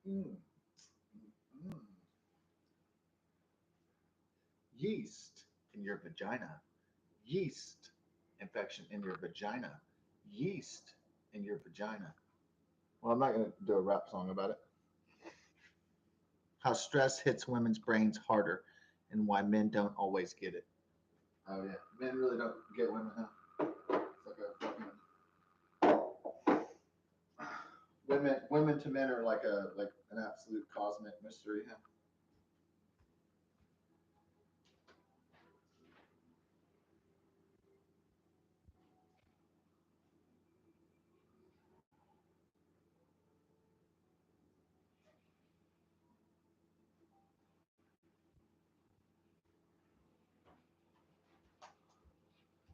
Mm, mm. Yeast in your vagina. Yeast infection in your vagina. Yeast in your vagina. Well, I'm not going to do a rap song about it. How stress hits women's brains harder and why men don't always get it. Oh, yeah. Men really don't get women, huh? It's like a fucking. Women to men are like an absolute cosmic mystery, huh?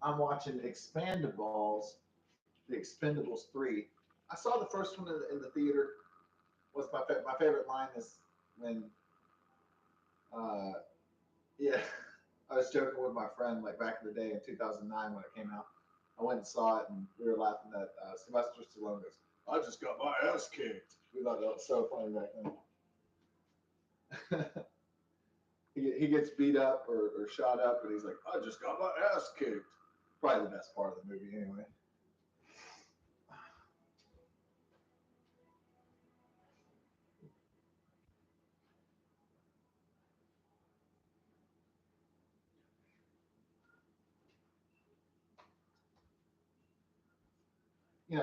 I'm watching Expandables, the Expendables 3. I saw the first one in the theater. What's my favorite line is when, uh, yeah, I was joking with my friend like back in the day in 2009 when it came out. I went and saw it and we were laughing at Sylvester Stallone goes, "I just got my ass kicked." We thought that was so funny back then. He gets beat up or shot up and he's like, "I just got my ass kicked." Probably the best part of the movie anyway.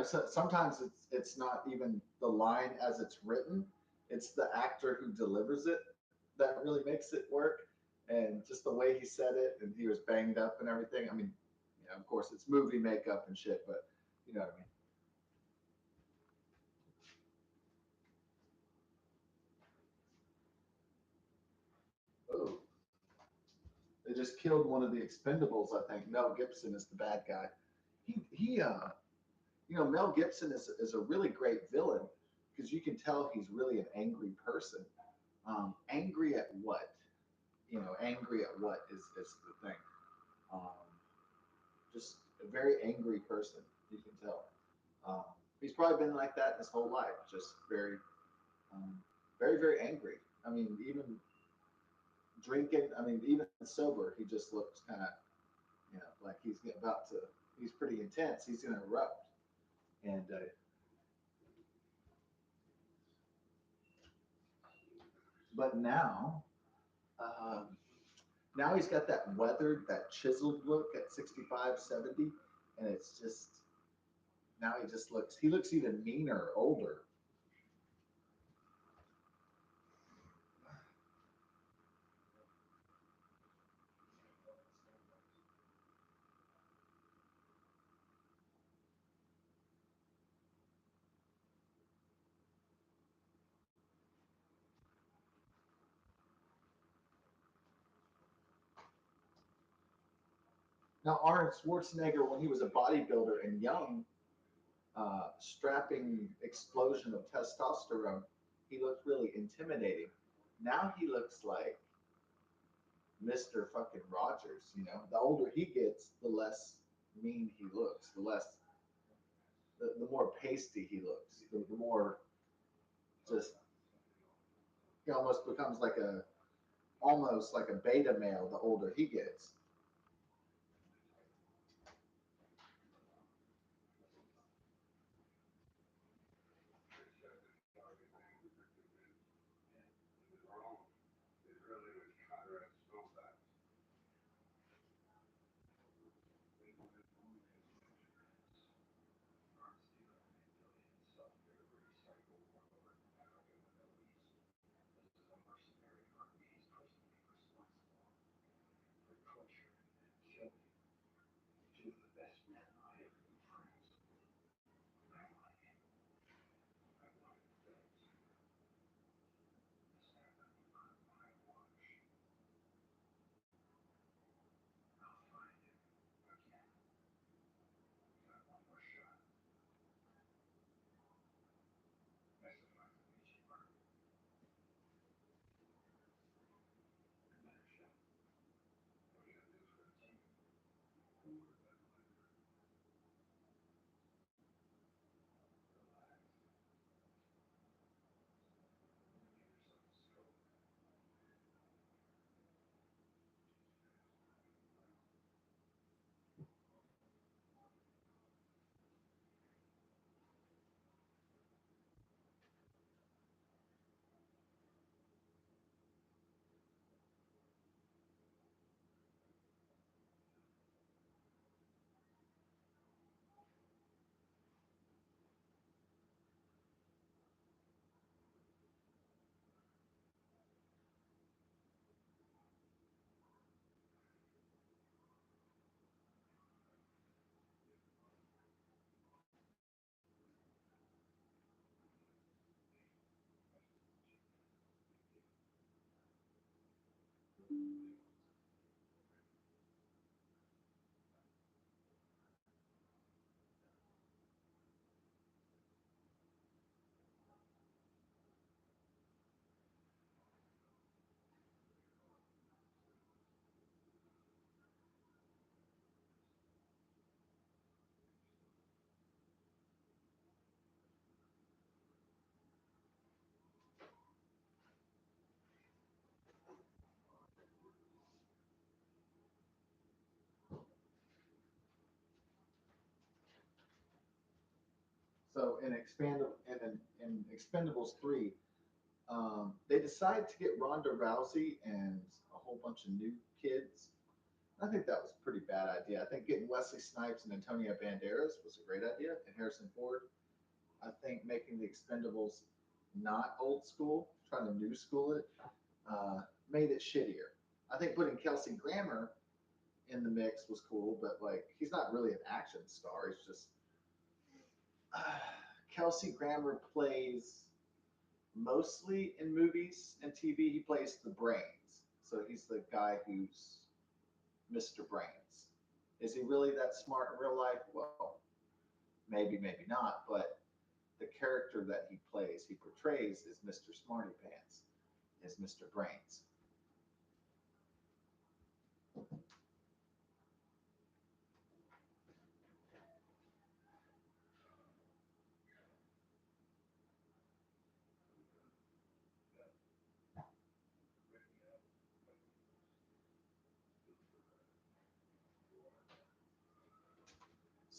So sometimes it's not even the line as it's written; it's the actor who delivers it that really makes it work, and just the way he said it, and he was banged up and everything. I mean, of course, it's movie makeup and shit, but you know what I mean. Oh, they just killed one of the Expendables. I think Mel Gibson is the bad guy. He Mel Gibson is a really great villain because you can tell he's really an angry person. Angry at what? Angry at what is the thing. Um, just a very angry person. You can tell. Um, he's probably been like that his whole life. Just um, very angry. I mean, even drinking. I mean, even sober, he just looks kind of, like he's about to. He's pretty intense. He's going to erupt. And but um, now he's got that weathered, that chiseled look at 65, 70, and it's just now he looks even meaner, older. Now Arnold Schwarzenegger, when he was a bodybuilder and young, strapping explosion of testosterone, he looked really intimidating. Now he looks like Mr. fucking Rogers. The older he gets, the less mean he looks, the more pasty he looks, the more just he almost like a beta male the older he gets. So in Expendables 3, they decide to get Ronda Rousey and a whole bunch of new kids. I think that was a pretty bad idea. I think getting Wesley Snipes and Antonio Banderas was a great idea, and Harrison Ford. I think making the Expendables not old school, trying to new school it, made it shittier. I think putting Kelsey Grammer in the mix was cool, but like he's not really an action star. He's just uh, Kelsey Grammer plays mostly in movies and TV. He plays the brains, so he's the guy who's Mr. Brains. Is he really that smart in real life? Well, maybe, maybe not, but the character that he plays, he portrays is Mr. Smarty Pants, is Mr. Brains.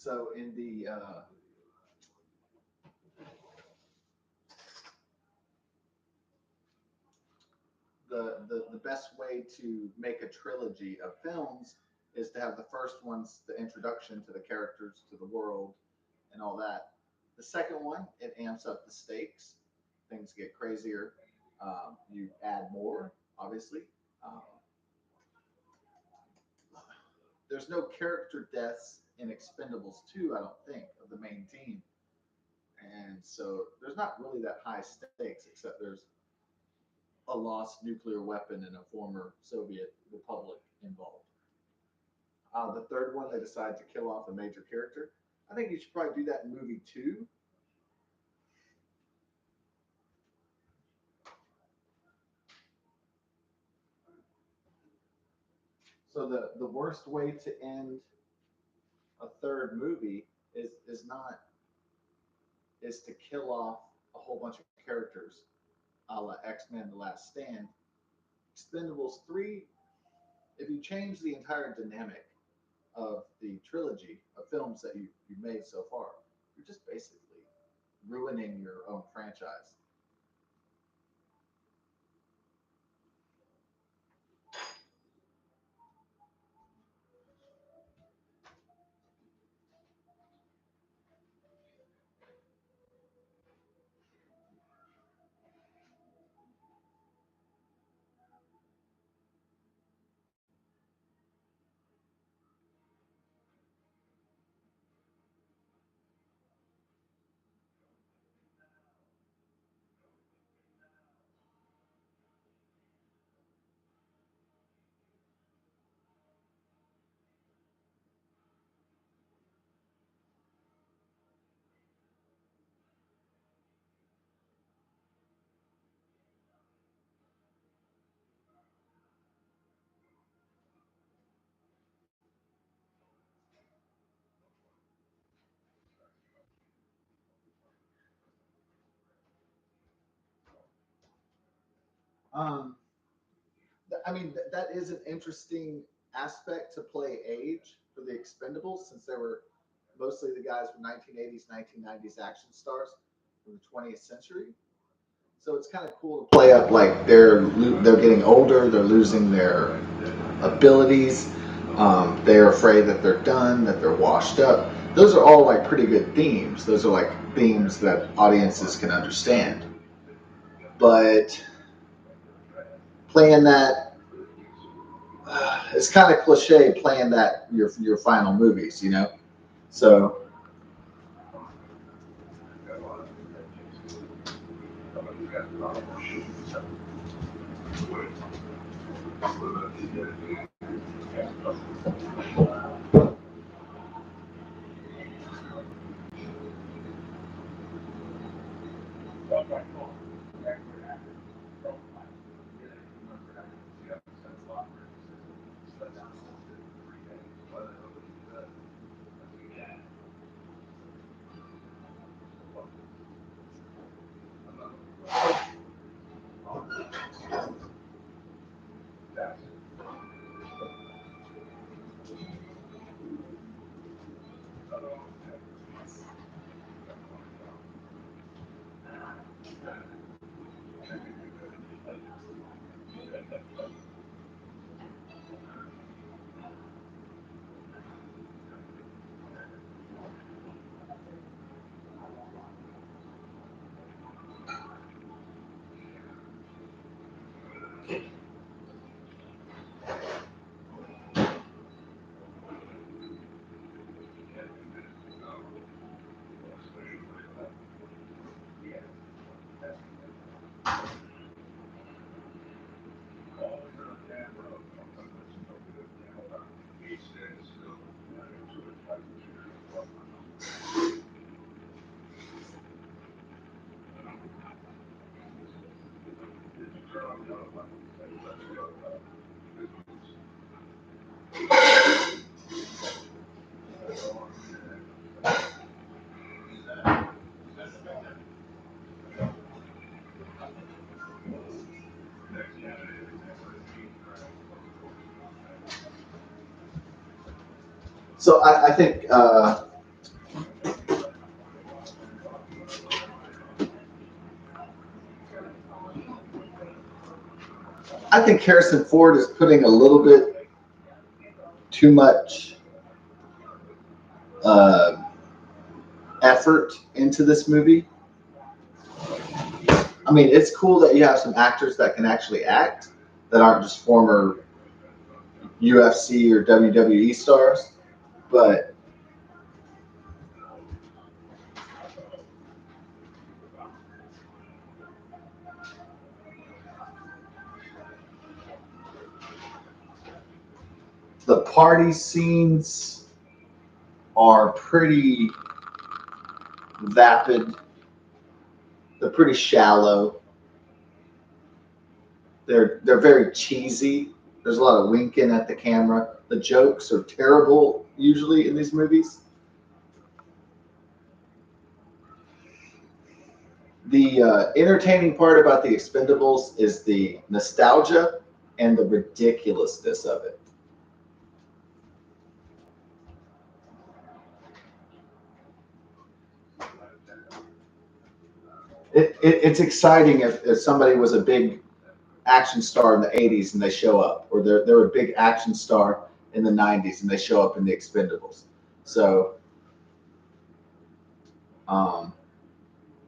So in the best way to make a trilogy of films is to have the first one's the introduction to the characters, to the world, and all that. The second one, it amps up the stakes. Things get crazier. You add more, obviously. Um, there's no character deaths in Expendables 2, I don't think, of the main team. And so there's not really that high stakes, except there's a lost nuclear weapon in a former Soviet republic involved. The third one, they decide to kill off a major character. I think you should probably do that in movie two. So the worst way to end a third movie is to kill off a whole bunch of characters, a la X Men: The Last Stand. Expendables 3, if you change the entire dynamic of the trilogy of films that you made so far, you're just basically ruining your own franchise. Um, I mean, that is an interesting aspect to play age for the Expendables, since they were mostly the guys from 1980s, 1990s action stars from the 20th century. So it's kind of cool to play up like they're getting older, they're losing their abilities, they're afraid that they're done, that they're washed up. Those are all like pretty good themes. Those are like themes that audiences can understand. But playing that, it's kind of cliche playing that your final movies, you know. So So I think Harrison Ford is putting a little bit too much uh, effort into this movie. I mean, it's cool that you have some actors that can actually act that aren't just former UFC or WWE stars, but the party scenes are pretty vapid. They're pretty shallow. They're very cheesy. There's a lot of winking at the camera. The jokes are terrible usually in these movies. The entertaining part about the Expendables is the nostalgia and the ridiculousness of it. It's exciting if somebody was a big action star in the 80s and they show up, or they're a big action star in the 90s and they show up in the Expendables. So, um,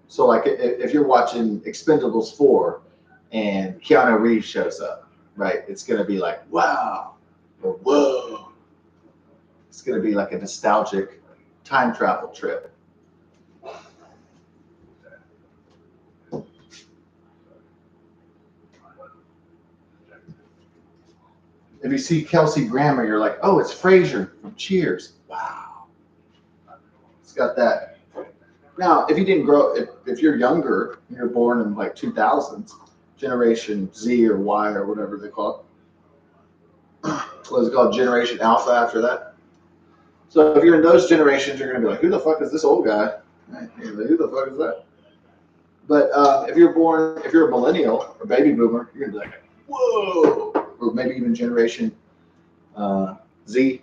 so like if you're watching Expendables 4 and Keanu Reeves shows up, right? It's going to be like, wow, or whoa. It's going to be like a nostalgic time travel trip. If you see Kelsey Grammer, you're like, oh, it's Frasier from Cheers. Wow. It's got that. Now, if you didn't grow, if you're younger, you're born in like 2000s, Generation Z or Y or whatever they call it. What is it called? Generation Alpha after that. So if you're in those generations, you're going to be like, who the fuck is this old guy? Right? Like, who the fuck is that? But if you're a millennial or baby boomer, you're going to be like, whoa. Or maybe even Generation Z.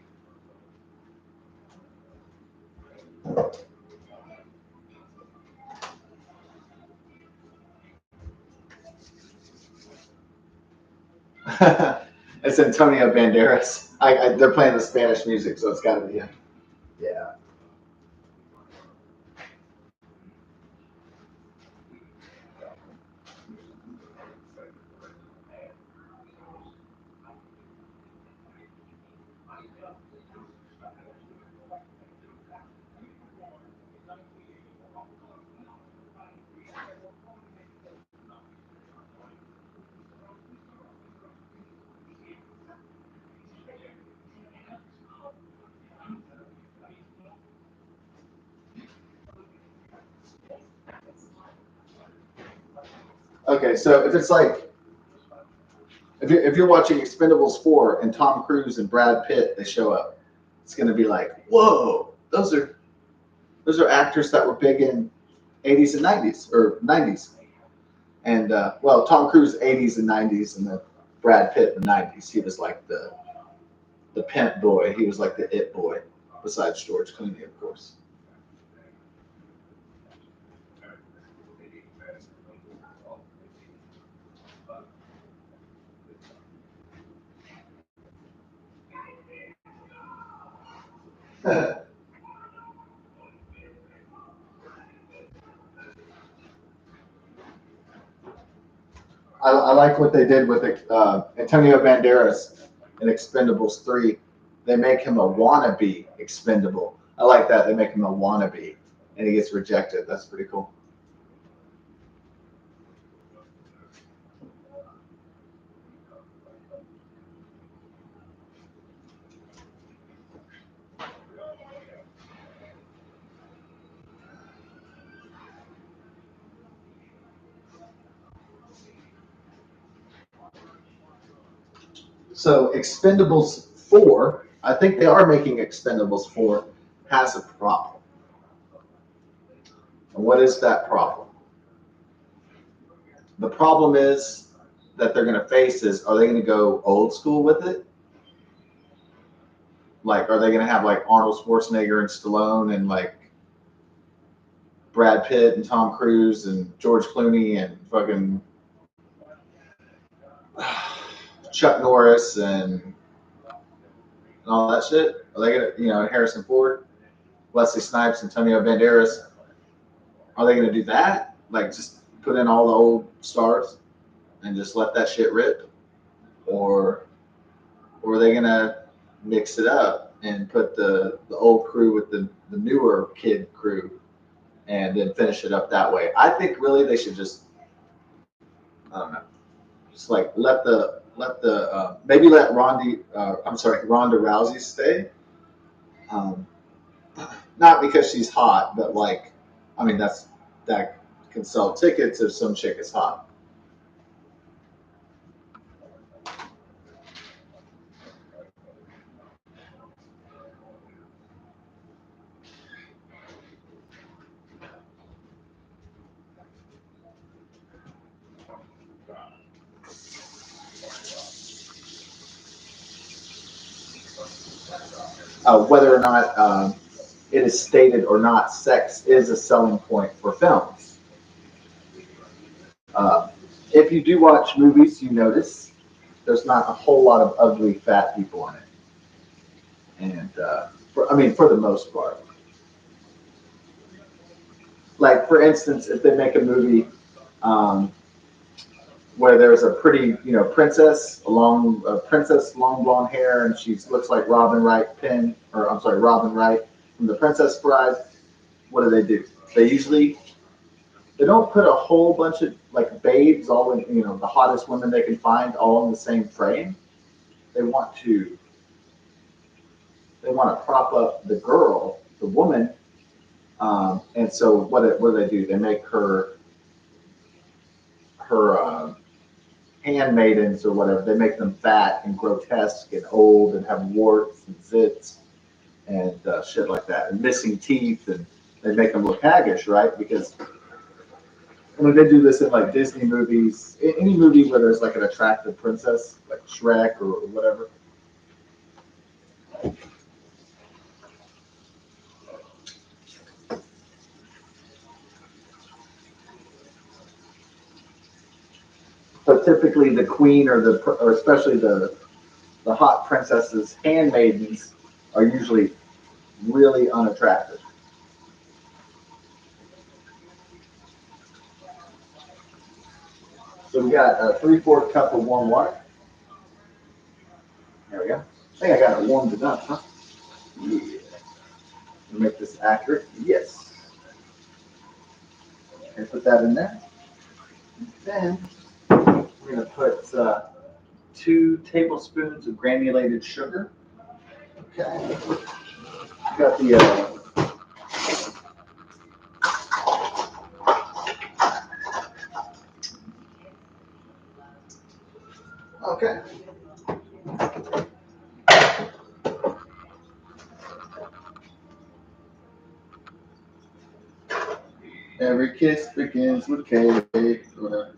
It's Antonio Banderas. They're playing the Spanish music, so it's got to be him. Yeah. Okay, so if it's like if you're watching Expendables 4 and Tom Cruise and Brad Pitt they show up, it's gonna be like, whoa, those are actors that were big in 80s and 90s or 90s. And well, Tom Cruise 80s and 90s, and then Brad Pitt in the 90s. He was like the pimp boy. He was like the it boy, besides George Clooney, of course. I like what they did with Antonio Banderas in Expendables 3. They make him a wannabe expendable. I like that. They make him a wannabe and he gets rejected. That's pretty cool. So Expendables 4, I think they are making Expendables 4, has a problem. And what is that problem? The problem is that they're going to face is, are they going to go old school with it? Like, are they going to have like Arnold Schwarzenegger and Stallone and like Brad Pitt and Tom Cruise and George Clooney and fucking Chuck Norris and all that shit? Are they going to, Harrison Ford, Wesley Snipes, Antonio Banderas? Are they going to do that? Like, just put in all the old stars and just let that shit rip? Or are they going to mix it up and put the old crew with the newer kid crew and then finish it up that way? I think really they should just, I don't know, just like maybe let Ronda Rousey stay. Um, Not because she's hot, but like, I mean, that can sell tickets if some chick is hot. Whether or not it is stated or not, sex is a selling point for films. Uh, if you do watch movies, you notice there's not a whole lot of ugly fat people in it, and for the most part. Like for instance, if they make a movie um, where there's a pretty, princess, long blonde hair, and she looks like Robin Wright from The Princess Bride. What do? They usually they don't put a whole bunch of like babes all in, the hottest women they can find all in the same frame. They want to prop up the girl, the woman, and so what do they do? They make her handmaidens or whatever. They make them fat and grotesque and old and have warts and zits and shit like that, and missing teeth, and they make them look haggish, right? Because I mean, they do this in like Disney movies, any movie where there's like an attractive princess, like Shrek or whatever. But typically, the queen or especially the hot princesses, handmaidens, are usually really unattractive. So we got a 3/4 cup of warm water. There we go. I think I got it warmed enough, huh? Yeah. Make this accurate. Yes. And put that in there. Then we're gonna put 2 tablespoons of granulated sugar. Okay. Got the okay. Every kiss begins with K. Whatever.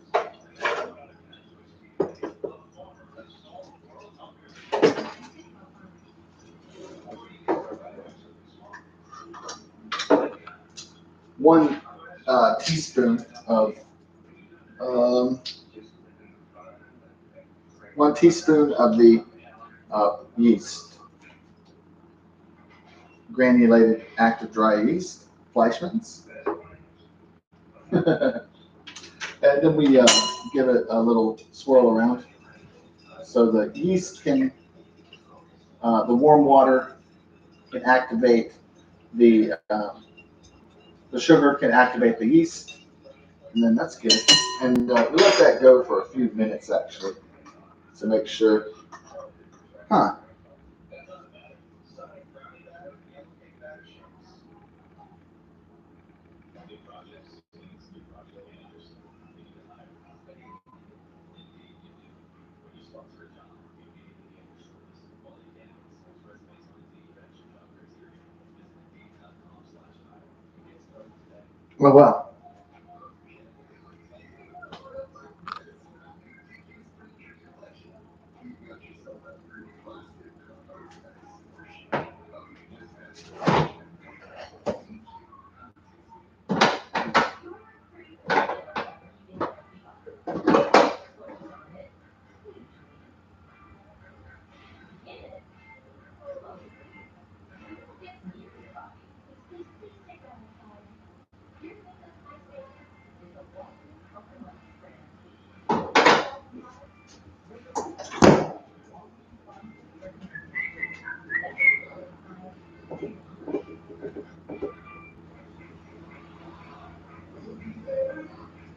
One teaspoon of um, 1 teaspoon of the yeast. granulated active dry yeast, Fleischmann's. And then we give it a little swirl around so the yeast can, the warm water can activate the sugar can activate the yeast, and then that's good. And we let that go for a few minutes actually to make sure. Huh. Well, wow.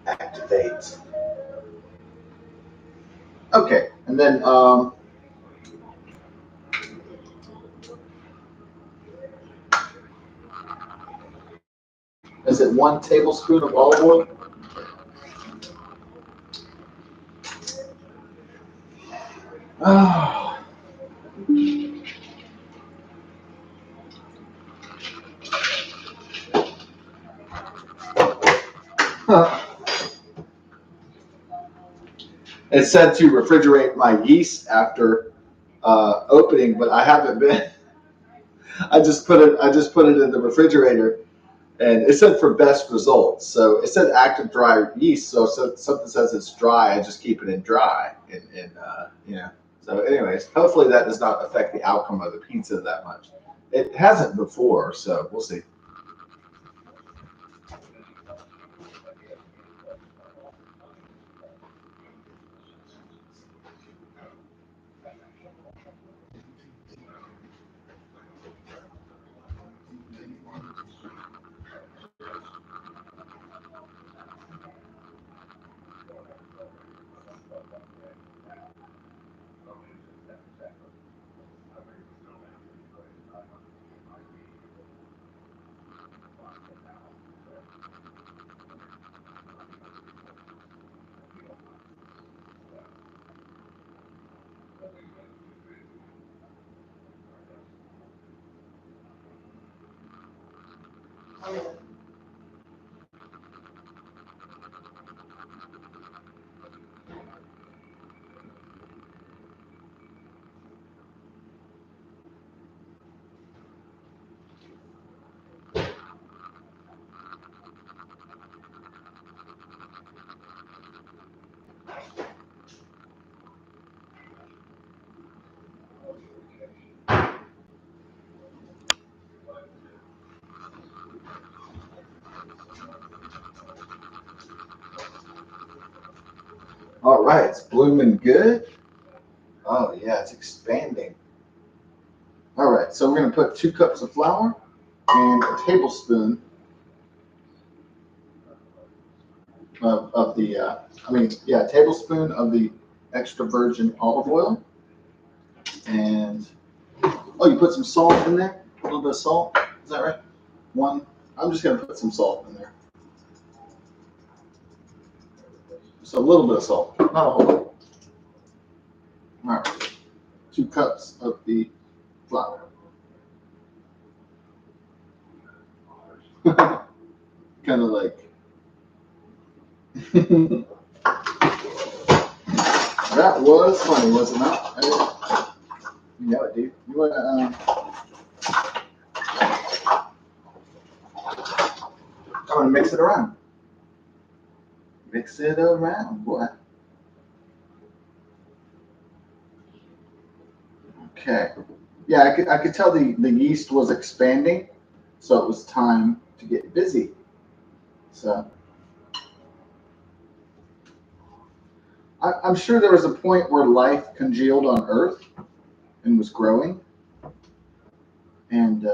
Activate. Okay, and then is it 1 tablespoon of olive oil? Oh. It said to refrigerate my yeast after opening, but I haven't been. I just put it in the refrigerator, and it said for best results. So it said active dry yeast. So if something says it's dry, I just keep it in dry. So anyways, hopefully that does not affect the outcome of the pizza that much. It hasn't before, so we'll see. All right, it's blooming good. Oh yeah, it's expanding. All right, so we're gonna put 2 cups of flour and a tablespoon of the, tablespoon of the extra virgin olive oil. And, oh, you put some salt in there? A little bit of salt? Is that right? One. I'm just going to put some salt in there. Just a little bit of salt, not a whole lot. All right. 2 cups of the flour. Kind of like. That was funny, was it not? You know it, dude. You want to, I'm going to mix it around. Mix it around, boy. Okay. Yeah, I could tell the yeast was expanding, so it was time to get busy. So I'm sure there was a point where life congealed on Earth and was growing, and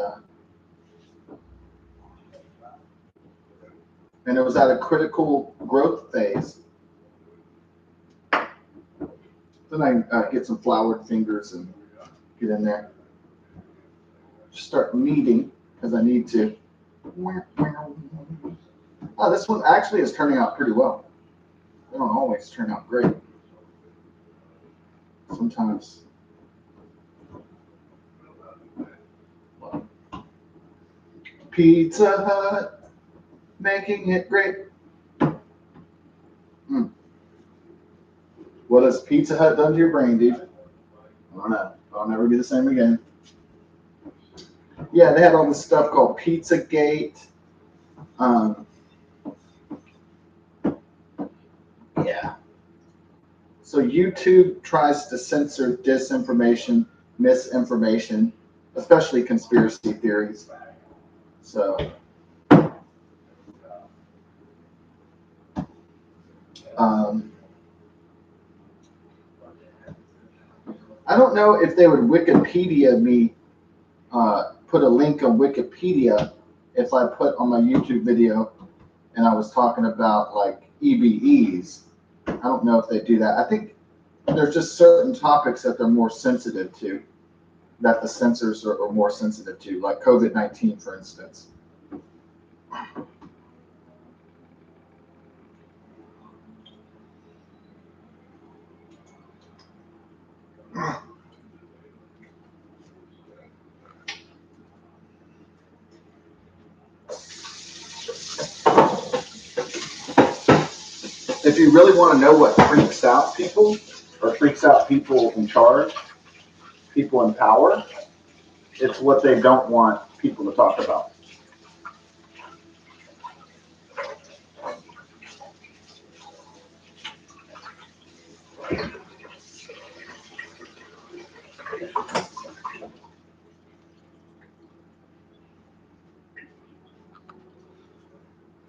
and it was at a critical growth phase. Then I get some floured fingers and get in there. Start kneading because I need to. Oh, this one actually is turning out pretty well. They don't always turn out great. Sometimes. Well, Pizza Hut, making it great. Mm. What has Pizza Hut done to your brain, dude? I don't know. I'll never be the same again. Yeah, they had all this stuff called Pizzagate. Um, yeah. So YouTube tries to censor disinformation, misinformation, especially conspiracy theories. So um, I don't know if they would Wikipedia me, put a link on Wikipedia if I put on my YouTube video and I was talking about like EBEs. I don't know if they do that. I think there's just certain topics that they're more sensitive to, that the censors are more sensitive to, like COVID-19, for instance. If you really want to know what freaks out people, or freaks out people in charge, people in power, it's what they don't want people to talk about.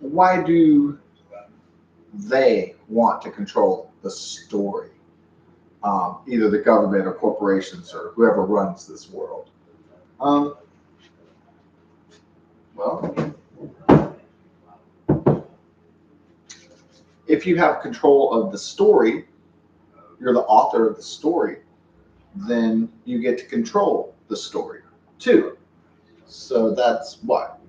Why do they want to control the story? Either the government or corporations or whoever runs this world. Um, well, if you have control of the story, you're the author of the story, then you get to control the story too. So that's what.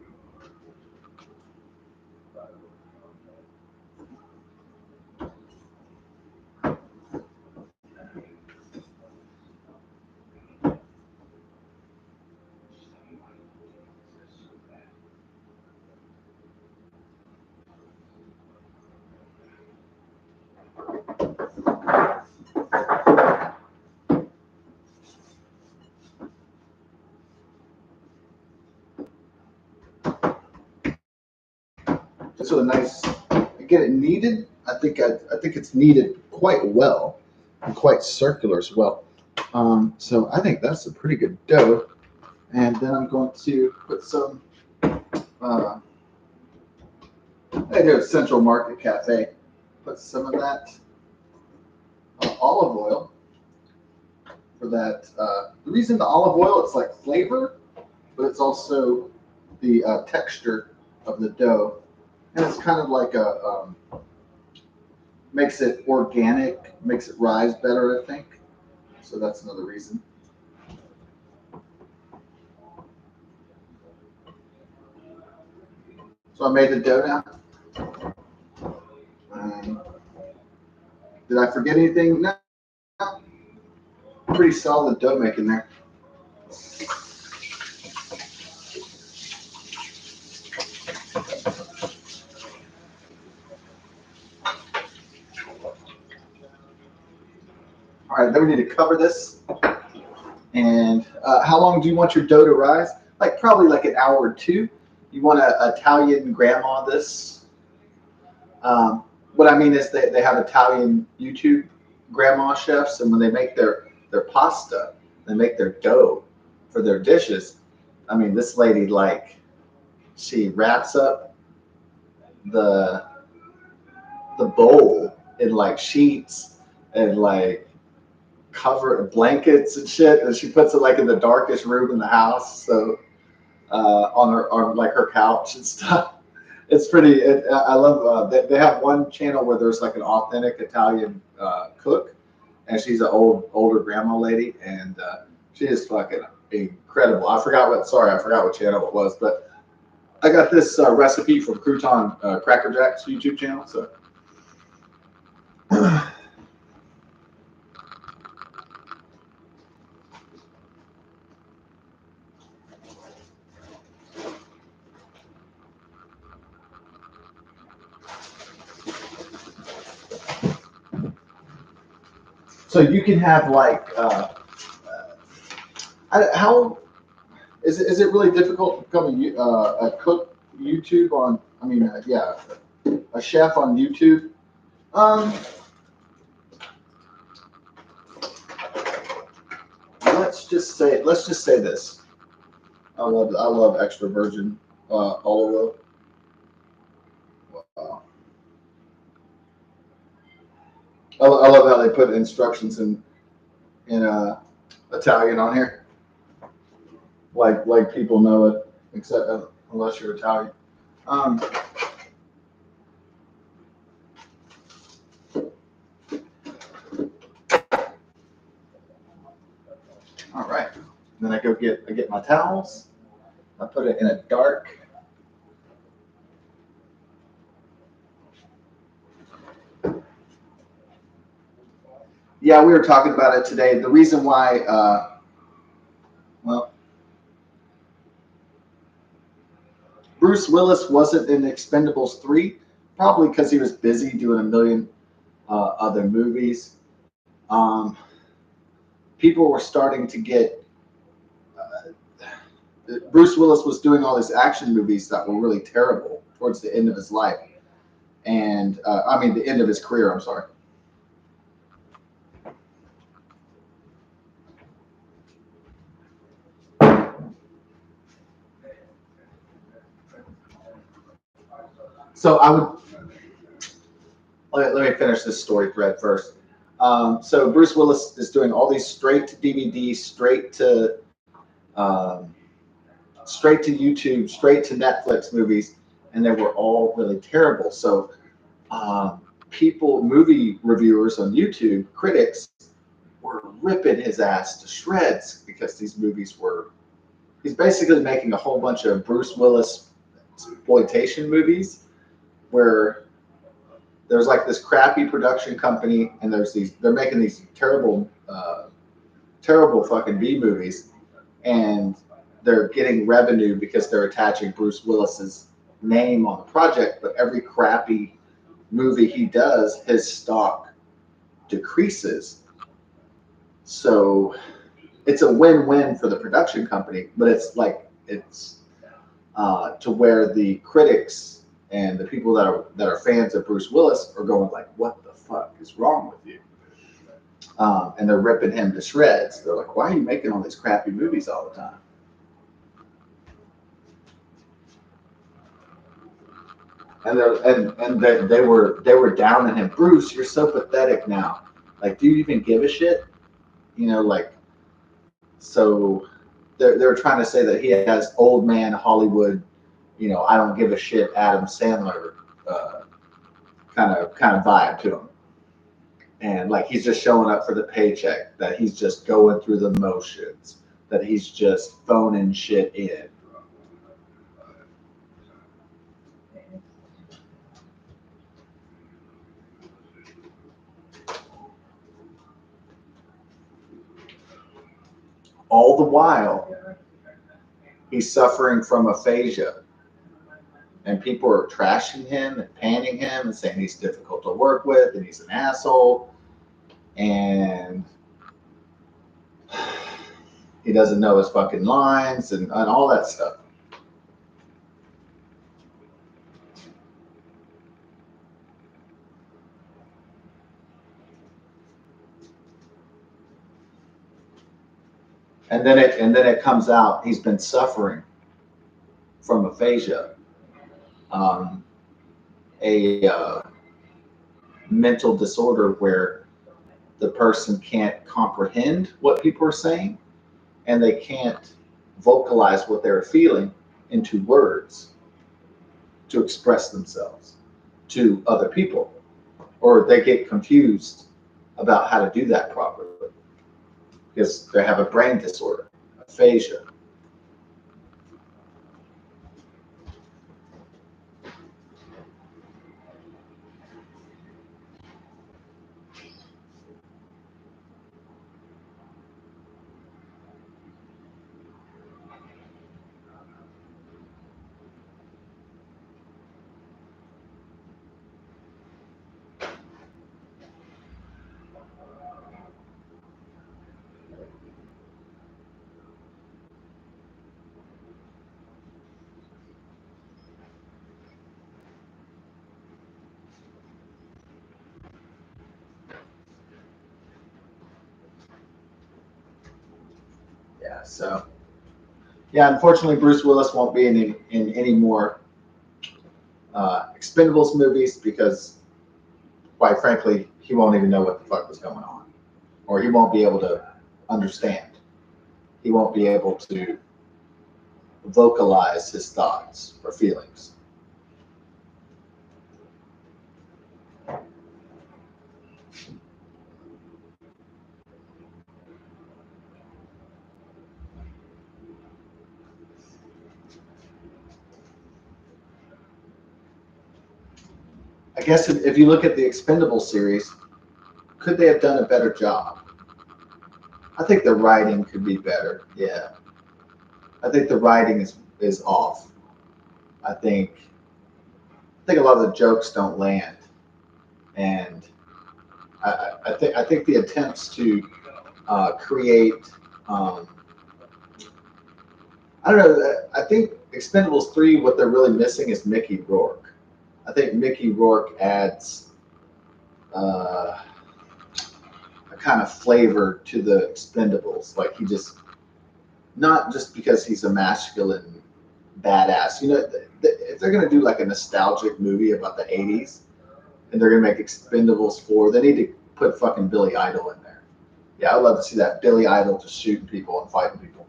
So a nice, get it kneaded. I think it's kneaded quite well and quite circular as well. So I think that's a pretty good dough. And then I'm going to put some. Uh, I do a Central Market Cafe. Put some of that olive oil for that. The reason the olive oil, it's like flavor, but it's also the texture of the dough, and it's kind of like makes it organic, makes it rise better, I think. So that's another reason. So I made the dough now. Um, did I forget anything? No. Pretty solid dough making there. All right, then we need to cover this. And how long do you want your dough to rise? Like probably like an hour or two. You want to Italian grandma this. What I mean is they have Italian YouTube grandma chefs, and when they make their pasta, they make their dough for their dishes. I mean, this lady, like, she wraps up the the bowl in like sheets and like cover blankets and shit, and she puts it like in the darkest room in the house. So on like her couch and stuff. It's pretty. I love. They have one channel where there's like an authentic Italian cook, and she's an older grandma lady, and she is fucking incredible. I forgot what. Sorry, I forgot what channel it was, but I got this recipe from Crouton Crackerjacks YouTube channel. So. So you can have like how is it really difficult to become a cook YouTube on? I mean, yeah, a chef on YouTube. Um, let's just say this. I love extra virgin olive oil. Wow. I love how they put instructions in Italian on here, like people know it, except unless you're Italian. Um, all right. Then I get my towels. I put it in a dark. Yeah, we were talking about it today. The reason why, well, Bruce Willis wasn't in Expendables 3, probably because he was busy doing a million other movies. Um, People were starting to get. Bruce Willis was doing all these action movies that were really terrible towards the end of his life, and I mean the end of his career. I'm sorry. So I would let me finish this story thread first. So Bruce Willis is doing all these straight to DVD, um, straight to YouTube, straight to Netflix movies, and they were all really terrible. So movie reviewers on YouTube, critics, were ripping his ass to shreds because these movies were. He's basically making a whole bunch of Bruce Willis exploitation movies where there's like this crappy production company, and they're making these terrible fucking B movies, and they're getting revenue because they're attaching Bruce Willis's name on the project. But every crappy movie he does, his stock decreases. So it's a win-win for the production company, but it's to where the critics and the people that are fans of Bruce Willis are going like, "What the fuck is wrong with you?" And they're ripping him to shreds. They're like, "Why are you making all these crappy movies all the time?" And they were down on him. Bruce, you're so pathetic now. Like, do you even give a shit? Like, so they're trying to say that he has old man Hollywood, I don't give a shit Adam Sandler kind of vibe to him. And like he's just showing up for the paycheck, that he's just going through the motions, that he's just phoning shit in. All the while, he's suffering from aphasia, and people are trashing him and panning him and saying he's difficult to work with and he's an asshole, and he doesn't know his fucking lines and all that stuff. and then it comes out he's been suffering from aphasia, um, a mental disorder where the person can't comprehend what people are saying and they can't vocalize what they're feeling into words to express themselves to other people, or they get confused about how to do that properly because they have a brain disorder, aphasia. Yeah, so yeah, unfortunately, Bruce Willis won't be in any more Expendables movies because, quite frankly, he won't even know what the fuck was going on, or he won't be able to understand. He won't be able to vocalize his thoughts or feelings. I guess if you look at the Expendables series, could they have done a better job? I think the writing could be better. Yeah, I think the writing is off. I think a lot of the jokes don't land, and I think the attempts to create um, I don't know. I think Expendables 3, what they're really missing is Mickey Rourke. I think Mickey Rourke adds uh, a kind of flavor to the Expendables. Like he just, not just because he's a masculine badass. If they're gonna do like a nostalgic movie about the '80s and they're gonna make Expendables 4, they need to put fucking Billy Idol in there. Yeah, I'd love to see that Billy Idol just shooting people and fighting people.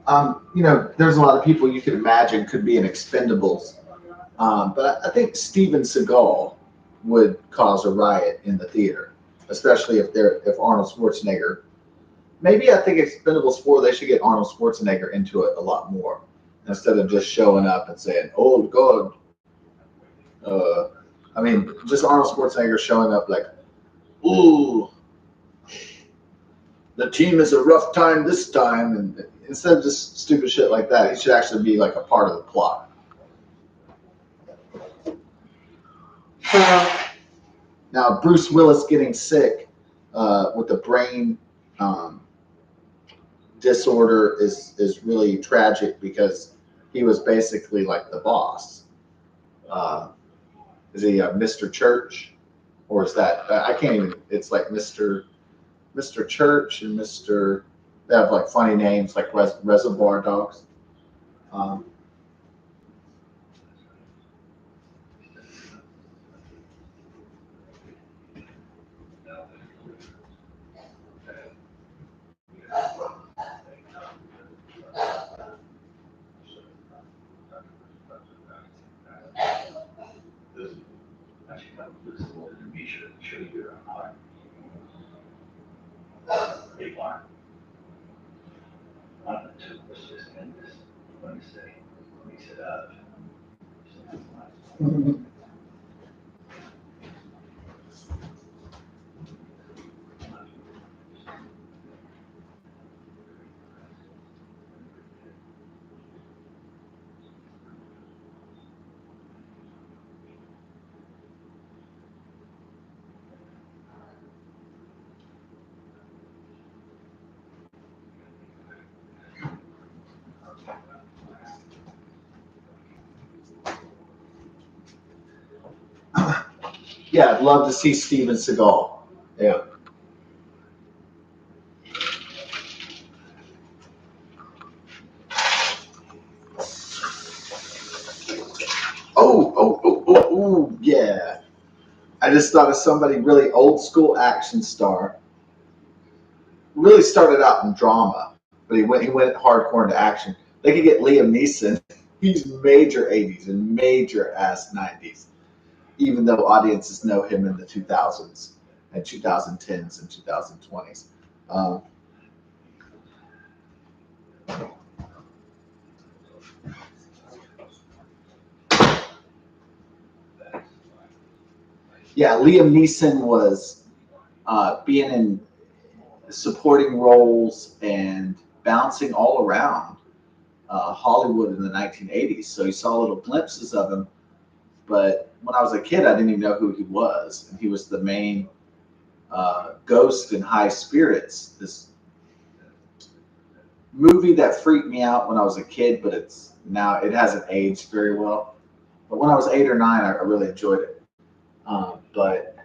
There's a lot of people you could imagine could be in Expendables, but I think Steven Seagal would cause a riot in the theater, especially if Arnold Schwarzenegger. Maybe I think Expendables 4, they should get Arnold Schwarzenegger into it a lot more instead of just showing up and saying, "Oh God." Uh, I mean, just Arnold Schwarzenegger showing up like, "Ooh, the team is a rough time this time," and instead of just stupid shit like that, he should actually be like a part of the plot. Now, Bruce Willis getting sick with a brain um, disorder is really tragic because he was basically like the boss. Uh, is he Mr. Church, or is that I can't even? It's like Mr. Church and Mr. They have like funny names like Reservoir Dogs. Um, yeah, I'd love to see Steven Seagal. Yeah. Yeah. I just thought of somebody really old school action star. Really started out in drama, but he went hardcore into action. They could get Liam Neeson. He's major '80s and major ass '90s, even though audiences know him in the 2000s and 2010s and 2020s. Um, yeah, Liam Neeson was being in supporting roles and bouncing all around Hollywood in the 1980s. So you saw little glimpses of him. But when I was a kid, I didn't even know who he was. And he was the main ghost in High Spirits, this movie that freaked me out when I was a kid, but it hasn't aged very well. But when I was 8 or 9, I really enjoyed it. But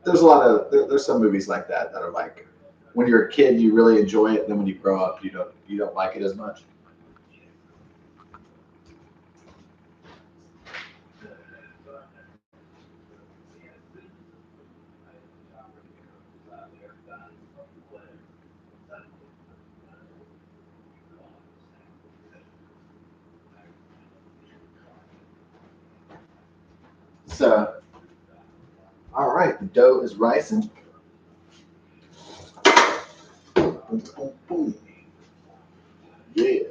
there's a lot of there's some movies like that are like when you're a kid you really enjoy it, and then when you grow up you don't like it as much. So, all right, the dough is rising. Boom, boom, boom. Yeah,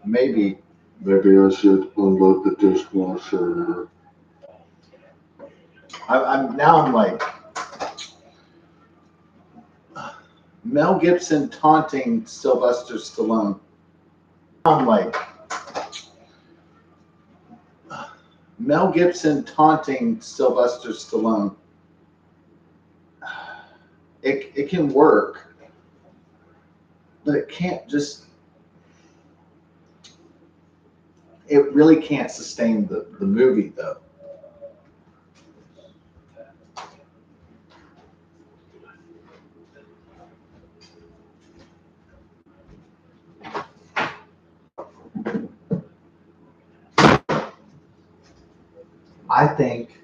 maybe. Maybe I should unload the dishwasher. I'm like Mel Gibson taunting Sylvester Stallone. I'm like Mel Gibson taunting Sylvester Stallone. It can work, but it can't just. It really can't sustain the movie though. I think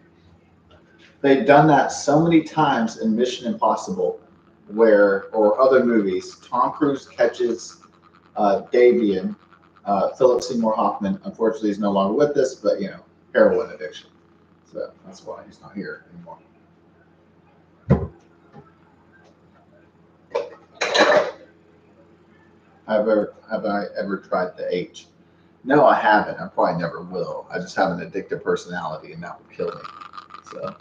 they've done that so many times in Mission Impossible or other movies, Tom Cruise catches Davian, Philip Seymour Hoffman. Unfortunately, he's no longer with us, but heroin addiction. So that's why he's not here anymore. Have I ever tried the H? No, I haven't. I probably never will. I just have an addictive personality, and that would kill me. So.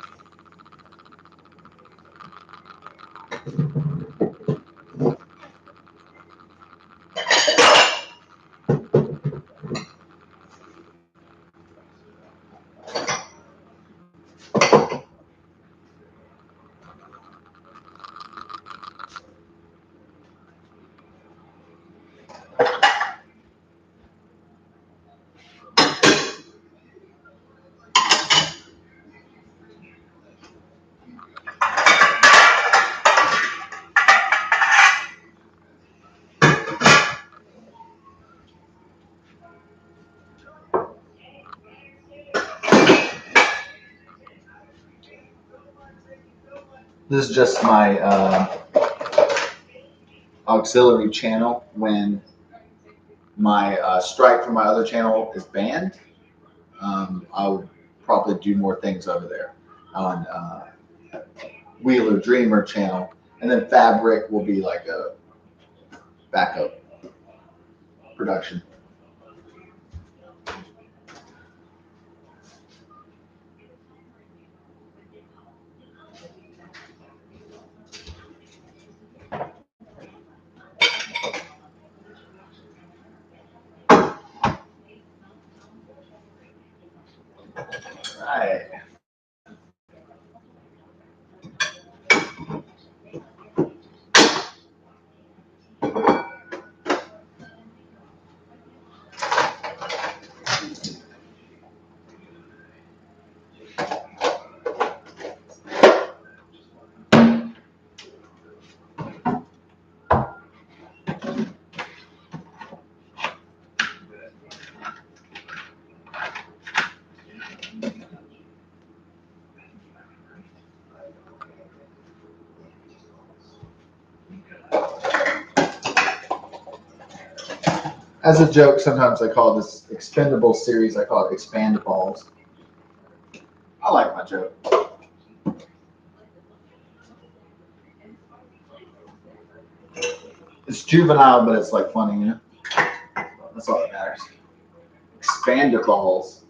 This is just my auxiliary channel when my strike from my other channel is banned. I would probably do more things over there on Wheeler Dreamer channel, and then Fabric will be like a backup production. Right. As a joke, sometimes I call this expendable series, I call it Expandaballs. I like my joke. It's juvenile, but it's like funny, That's all that matters. Expandaballs.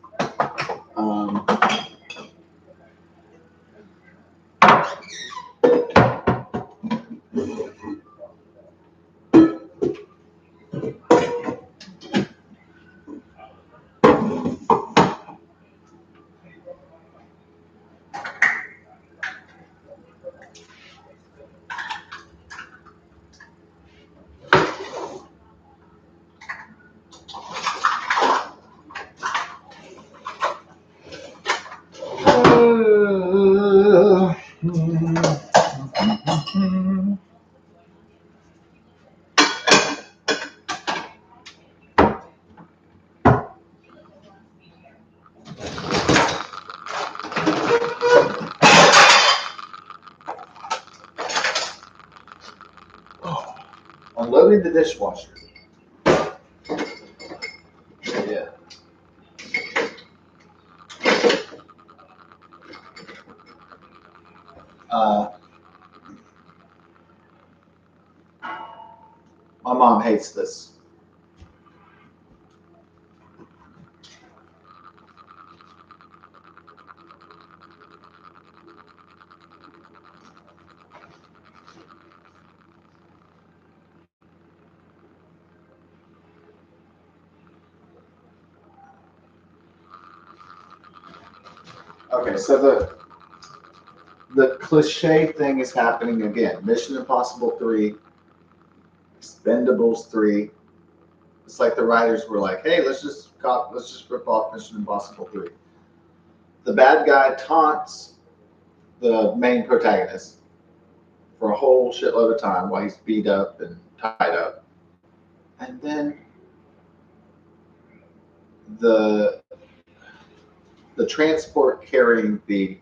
Um, Unloading the dishwasher. Yeah. My mom hates this. Okay, so the cliche thing is happening again. Mission Impossible 3, Expendables 3. It's like the writers were like, "Hey, let's just rip off Mission Impossible 3." The bad guy taunts the main protagonist for a whole shitload of time while he's beat up and tied up, and then the transport carrying the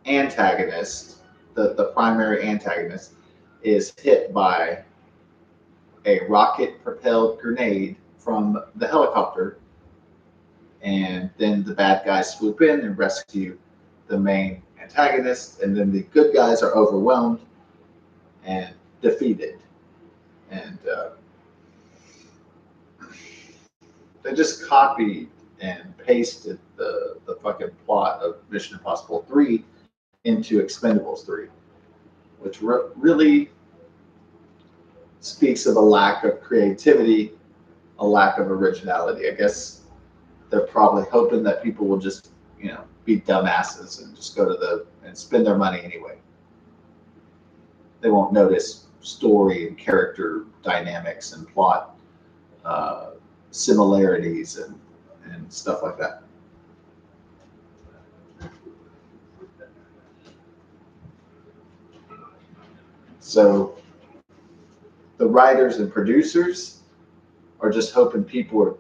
antagonist the primary antagonist, is hit by a rocket propelled grenade from the helicopter, and then the bad guys swoop in and rescue the main antagonist, and then the good guys are overwhelmed and defeated. And they just copied and pasted the fucking plot of Mission Impossible 3 into Expendables 3, which really speaks of a lack of creativity, a lack of originality. I guess they're probably hoping that people will just, be dumbasses and just go to and spend their money anyway. They won't notice story and character dynamics and plot similarities and stuff like that. So the writers and producers are just hoping people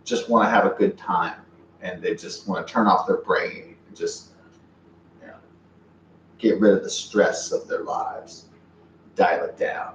just want to have a good time, and they just want to turn off their brain and just get rid of the stress of their lives, dial it down.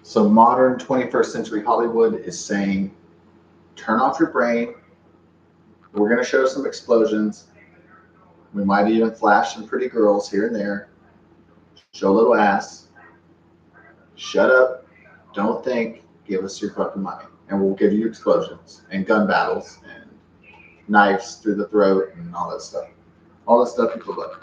So modern 21st century Hollywood is saying, turn off your brain. We're going to show some explosions. We might even flash some pretty girls here and there. Show a little ass. Shut up. Don't think. Give us your fucking money. And we'll give you explosions and gun battles and knives through the throat and all that stuff. All the stuff people love.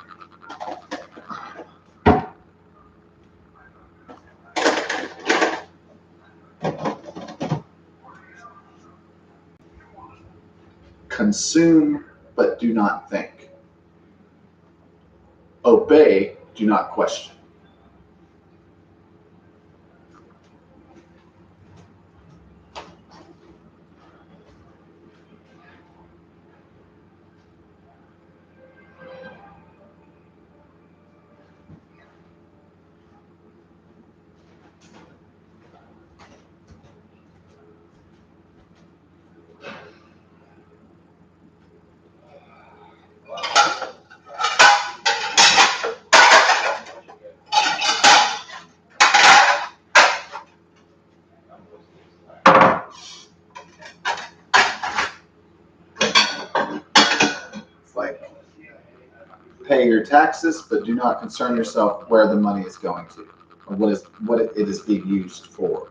Consume, but do not think. Obey, do not question. It's like, pay your taxes, but do not concern yourself where the money is going to, or what it is being used for.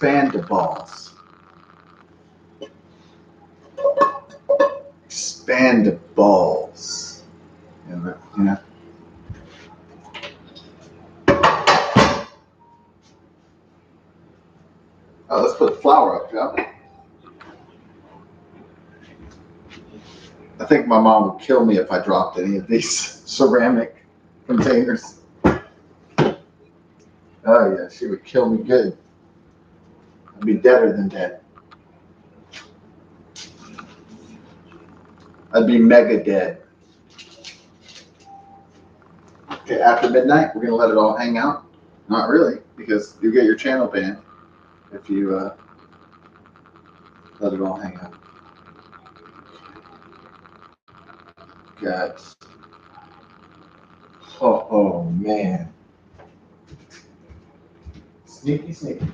Expandables. Expandables. Yeah. Oh, let's put the flour up, Joe. I think my mom would kill me if I dropped any of these ceramic containers. Oh yeah, she would kill me good. I'd be deader than dead. I'd be mega dead. Okay, after midnight, we're gonna let it all hang out. Not really, because you get your channel banned. if you let it all hang out. Got, oh man, sneaky, sneaky.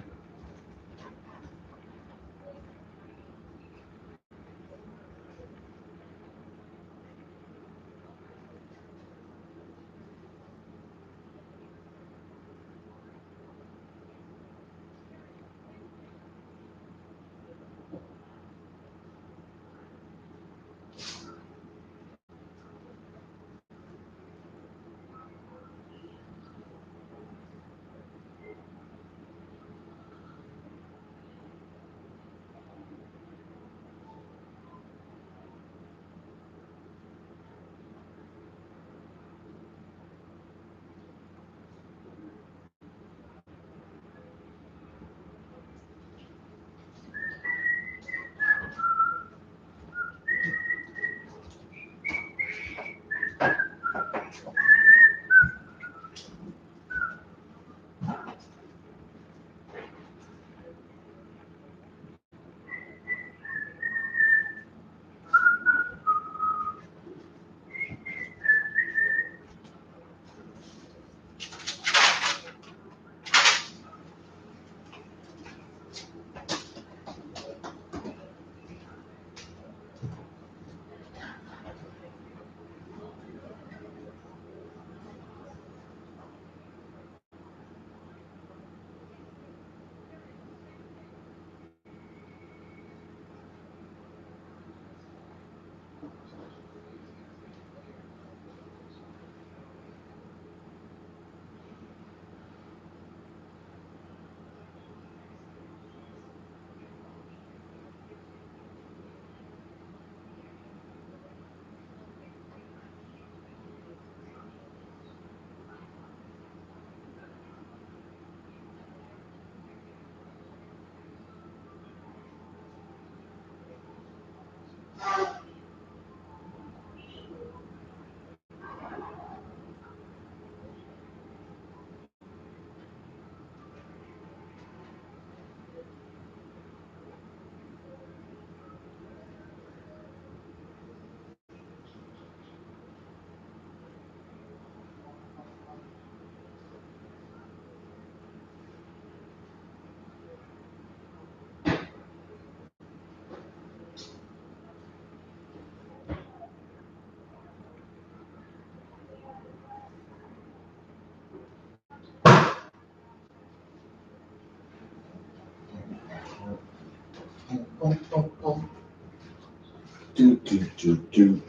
Do do do do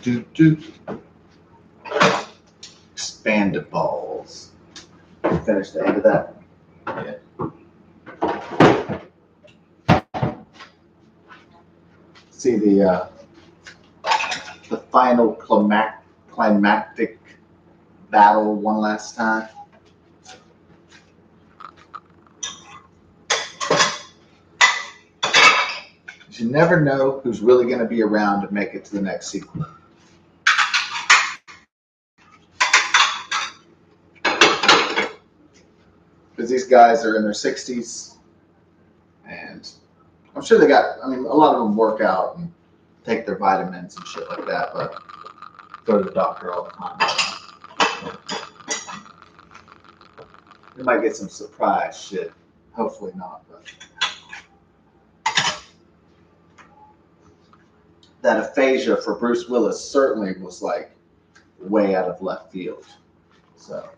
do do. Expandables. Finish the end of that. Yeah. See the final climactic battle one last time. You never know who's really going to be around to make it to the next sequel. Because these guys are in their 60s, and I'm sure they got, I mean, a lot of them work out and take their vitamins and shit like that, but go to the doctor all the time. They might get some surprise shit. Hopefully not, but that aphasia for Bruce Willis certainly was like way out of left field. So.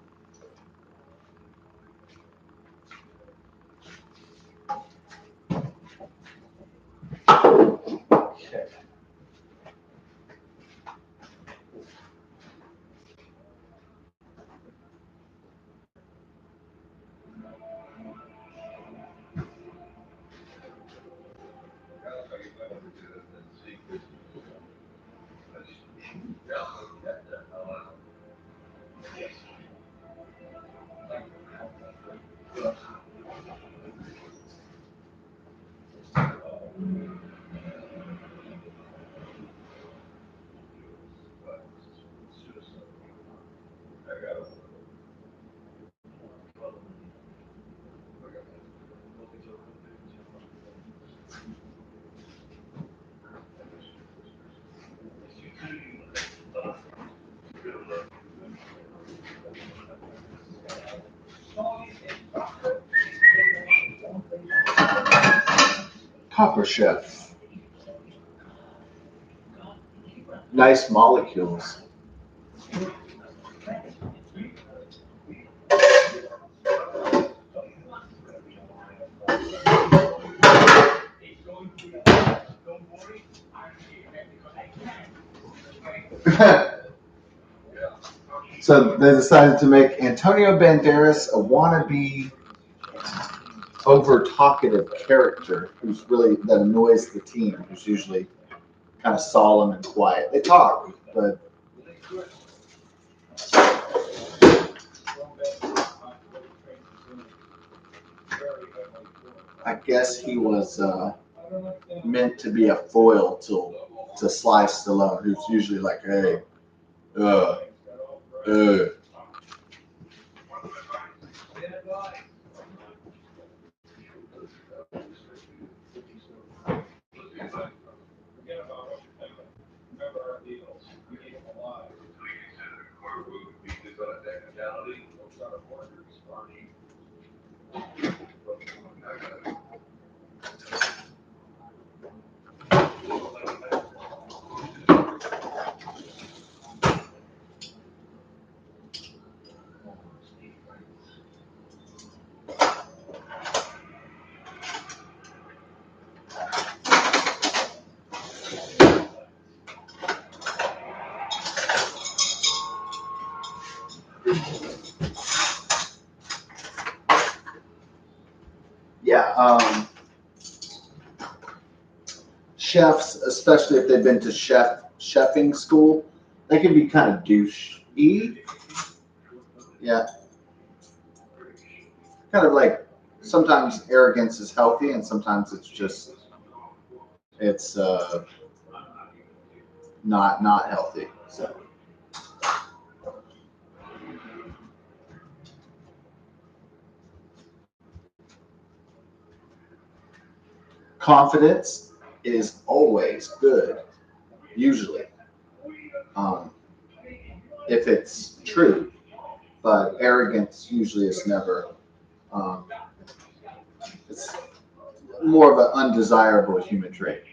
Okay. Proper chef. Nice molecules. So they decided to make Antonio Banderas a wannabe, over talkative character who's really that annoys the team, who's usually kind of solemn and quiet. They talk, but I guess he was meant to be a foil to Sly Stallone, who's usually like, hey, uh, uh. Yeah, chefs, especially if they've been to chefing school, they can be kind of douchey. Yeah, kind of like sometimes arrogance is healthy, and sometimes it's just it's not healthy. So confidence is always good, usually, um, if it's true. But arrogance usually is never. Um, it's more of an undesirable human trait.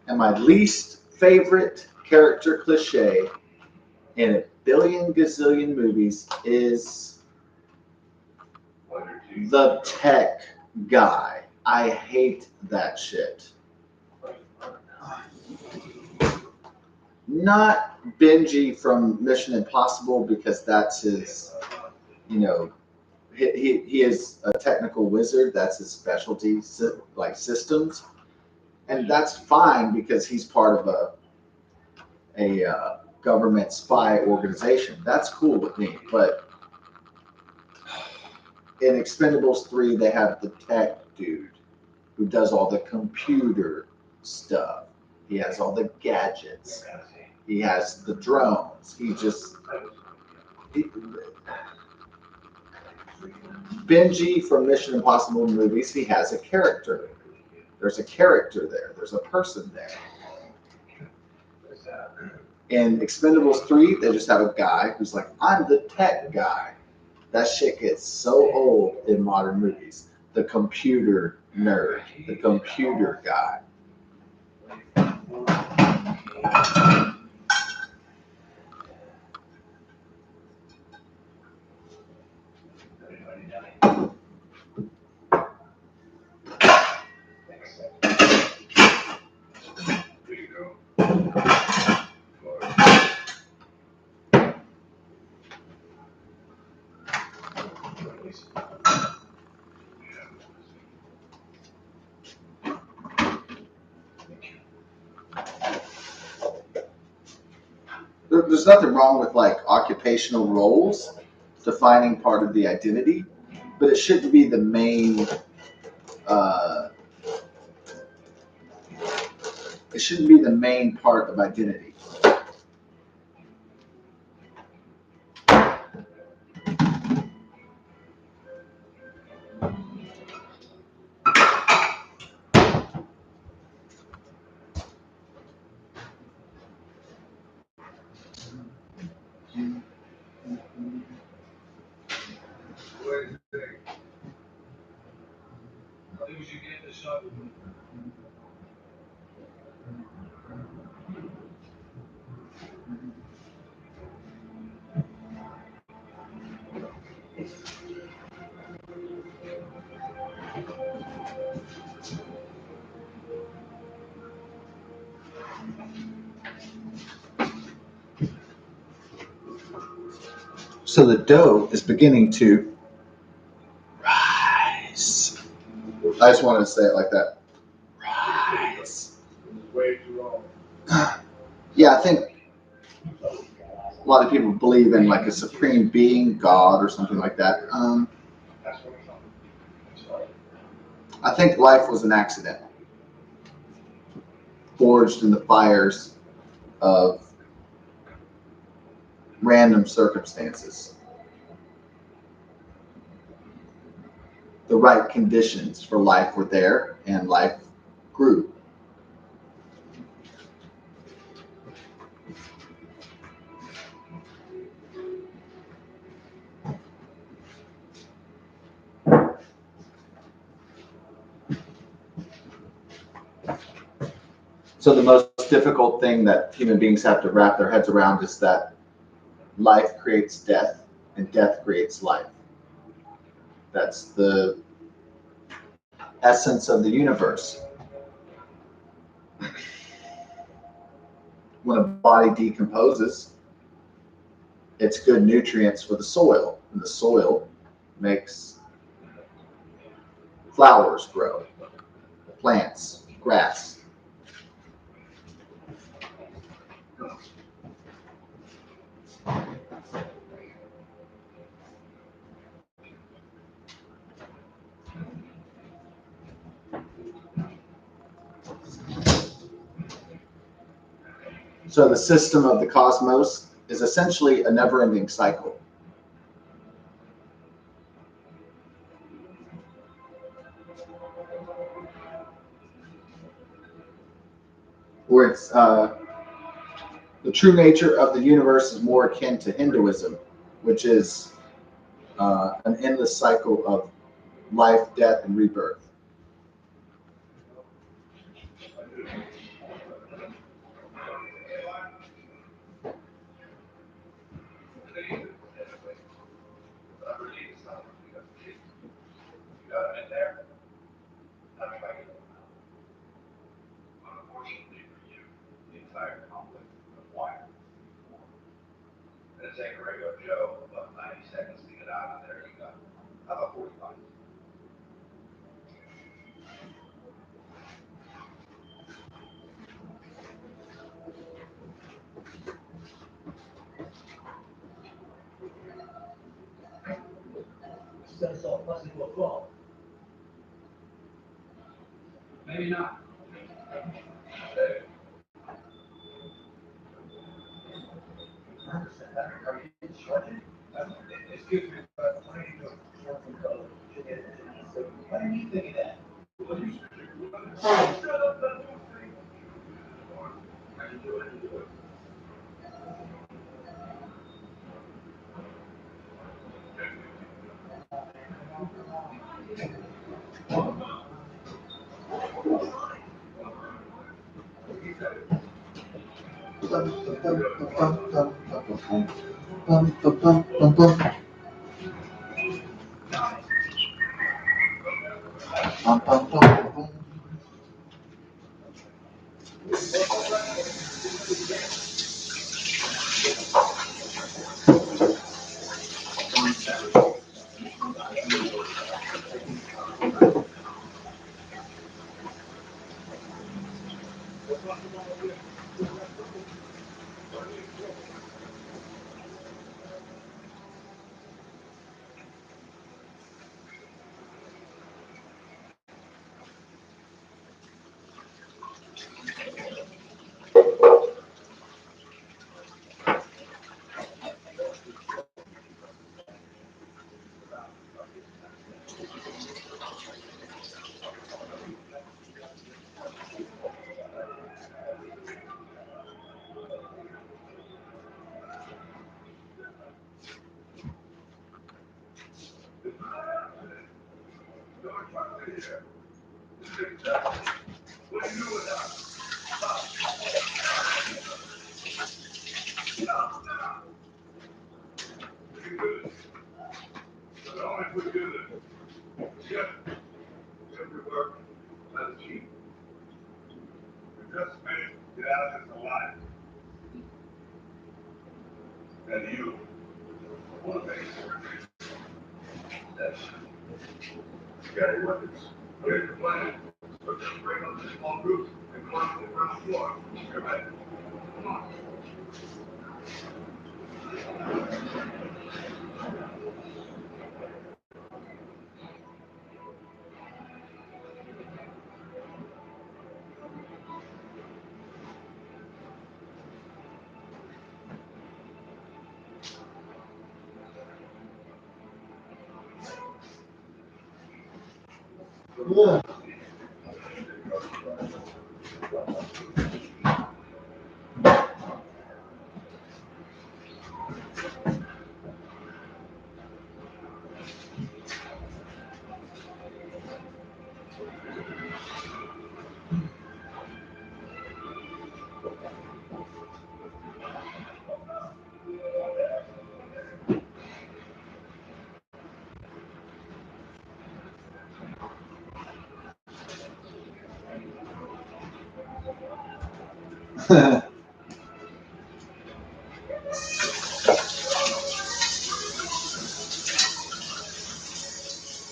And my least favorite character cliche in a billion gazillion movies is the tech guy. I hate that shit. Not Benji from Mission Impossible, because that's his, you know, he is a technical wizard. That's his specialty, like systems, and that's fine because he's part of a government spy organization. That's cool with me. But in Expendables 3, they have the tech dude who does all the computer stuff. He has all the gadgets. He has the drones. Benji from Mission Impossible movies, he has a character. There's a character there. There's a person there. In Expendables 3, they just have a guy who's like, I'm the tech guy. That shit gets so old in modern movies. The computer nerd, the computer guy. there's nothing wrong with like occupational roles defining part of the identity, but it shouldn't be the main. Uh, it shouldn't be the main part of identity. So the dough is beginning to rise. I just wanted to say it like that. Rise. Way too long. Yeah, I think a lot of people believe in like a supreme being, God, or something like that. I think life was an accident, forged in the fires of random circumstances. The right conditions for life were there, and life grew. So the most difficult thing that human beings have to wrap their heads around is that life creates death and death creates life. That's the essence of the universe. When a body decomposes, it's good nutrients for the soil, and the soil makes flowers grow, plants, grass. So the system of the cosmos is essentially a never-ending cycle. Where it's the true nature of the universe is more akin to Hinduism, which is an endless cycle of life, death, and rebirth. Maybe not. Excuse me, but what are you doing? What are you thinking that?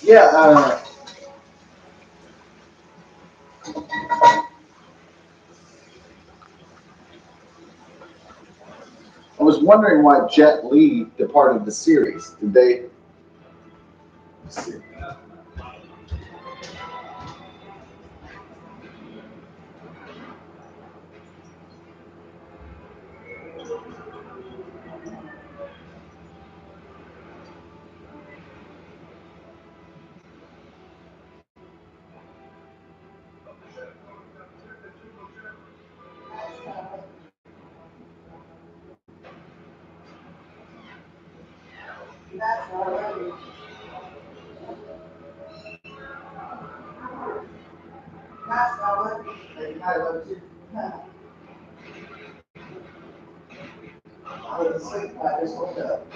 Yeah, I was wondering why Jet Li departed the series. Did they? Let's see. I was asleep. I just woke up.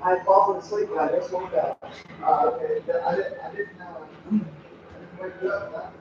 I fall asleep. I just woke up. Okay. I didn't know. I didn't wake you up.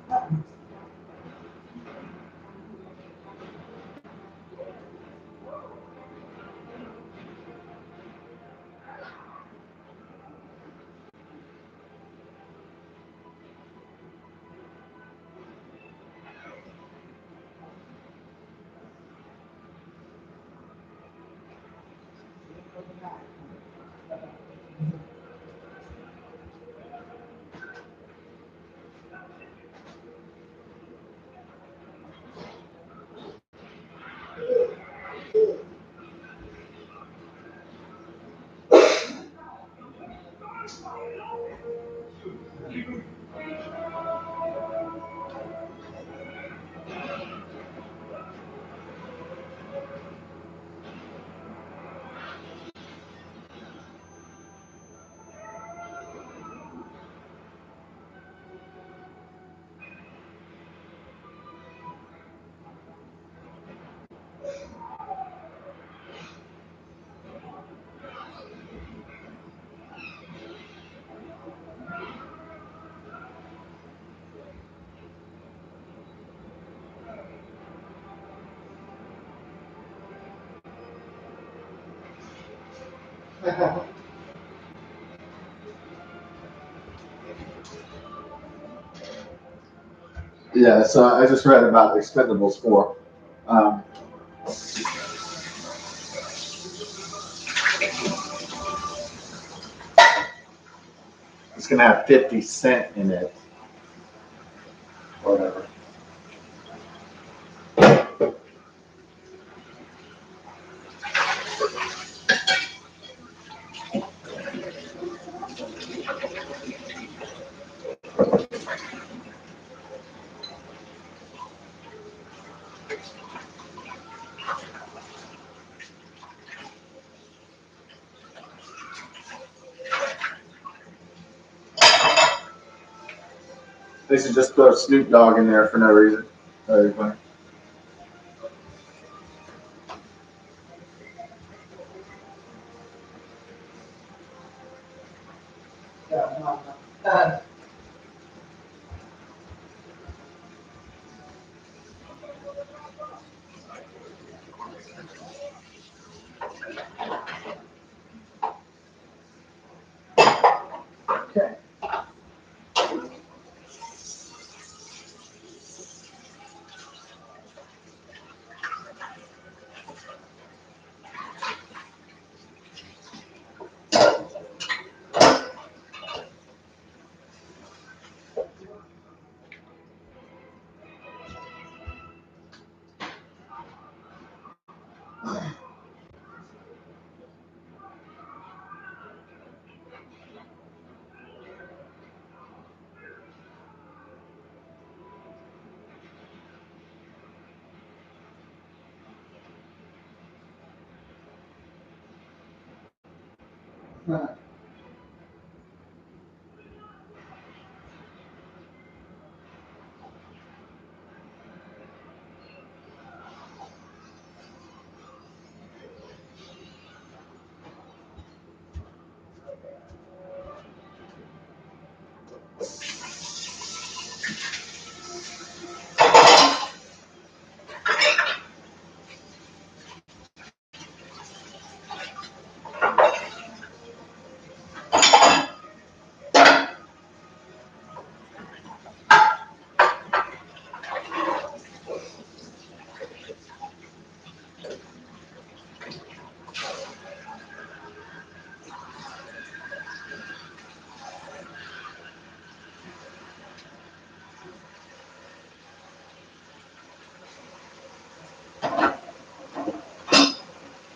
Yeah, so I just read about Expendables 4. Um, gonna have 50 cent in it. Whatever. They should just throw Snoop Dogg in there for no reason. Very funny. Yeah, no, no. Okay.